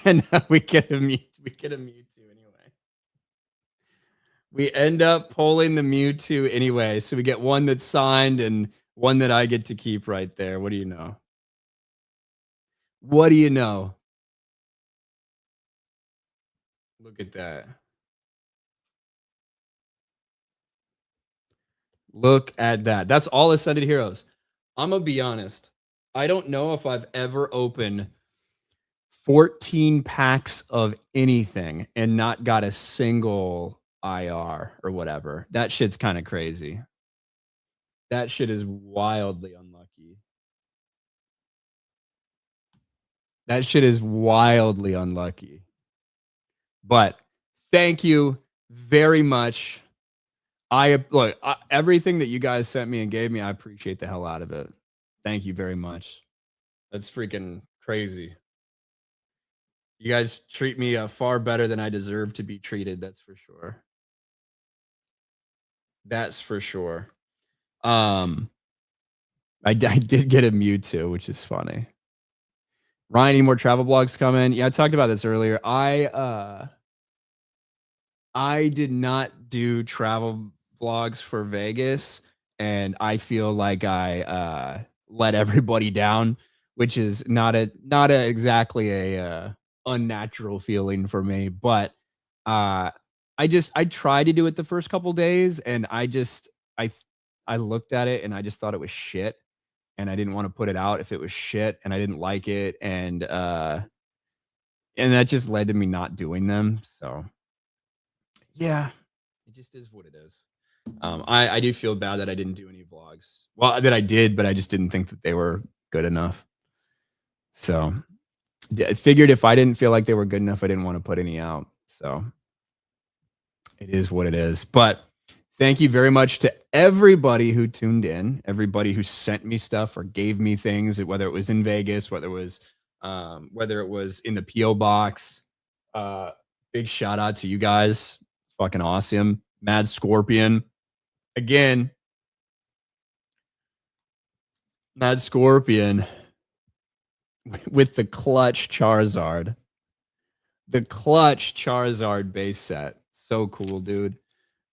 and we get a Mewtwo anyway. We end up pulling the Mewtwo anyway, so we get one that's signed and one that I get to keep right there. What do you know? What do you know? Look at that. Look at that. That's all Ascended Heroes. I'm going to be honest. I don't know if I've ever opened 14 packs of anything and not got a single IR or whatever. That shit's kind of crazy. That shit is wildly unlucky. That shit is wildly unlucky. But thank you very much. Everything that you guys sent me and gave me, I appreciate the hell out of it. Thank you very much. That's freaking crazy. You guys treat me far better than I deserve to be treated. That's for sure. That's for sure. I did get a Mewtwo, which is funny. Ryan, any more travel blogs coming? Yeah, I talked about this earlier. I did not do travel vlogs for Vegas and I feel like I let everybody down, which is not exactly a unnatural feeling for me. But uh, I tried to do it the first couple days, and I looked at it and I just thought it was shit, and I didn't want to put it out if it was shit, and I didn't like it, and that just led to me not doing them. So yeah, it just is what it is. I do feel bad that I didn't do any vlogs. Well, that I did, but I just didn't think that they were good enough. So I figured if I didn't feel like they were good enough, I didn't want to put any out. So it is what it is. But thank you very much to everybody who tuned in, everybody who sent me stuff or gave me things, whether it was in Vegas, whether it was in the PO box. Big shout out to you guys. Fucking awesome. Mad Scorpion. Again, Mad Scorpion with the clutch Charizard. The clutch Charizard base set. So cool, dude.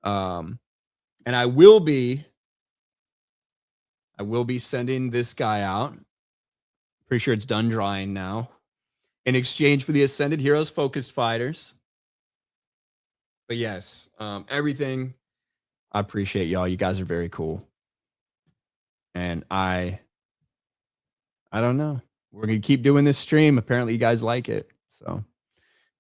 And I will be sending this guy out. Pretty sure it's done drying now. In exchange for the Ascended Heroes Focused Fighters. But yes, everything. I appreciate y'all. You guys are very cool. And I don't know. We're going to keep doing this stream. Apparently you guys like it. So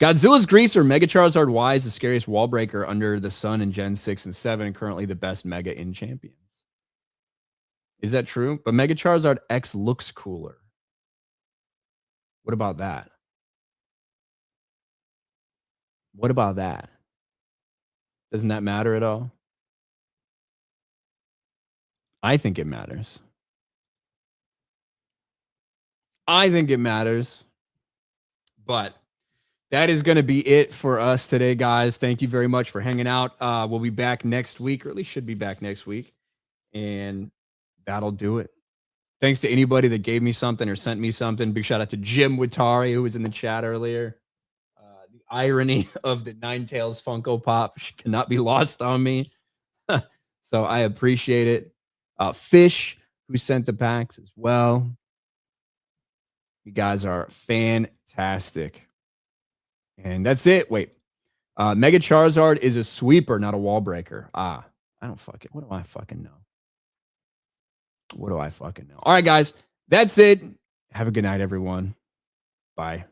Godzilla's Greaser, Mega Charizard Y is the scariest wall breaker under the sun in Gen 6 and 7, and currently the best Mega in Champions. Is that true? But Mega Charizard X looks cooler. What about that? What about that? Doesn't that matter at all? I think it matters. I think it matters. But that is going to be it for us today, guys. Thank you very much for hanging out. We'll be back next week, or at least should be back next week. And that'll do it. Thanks to anybody that gave me something or sent me something. Big shout out to Jim Watari, who was in the chat earlier. The irony of the Ninetales Funko Pop cannot be lost on me. So I appreciate it. Fish, who sent the packs as well. You guys are fantastic. And that's it. Wait. Mega Charizard is a sweeper, not a wall breaker. I don't fucking. What do I fucking know? What do I fucking know? All right, guys. That's it. Have a good night, everyone. Bye.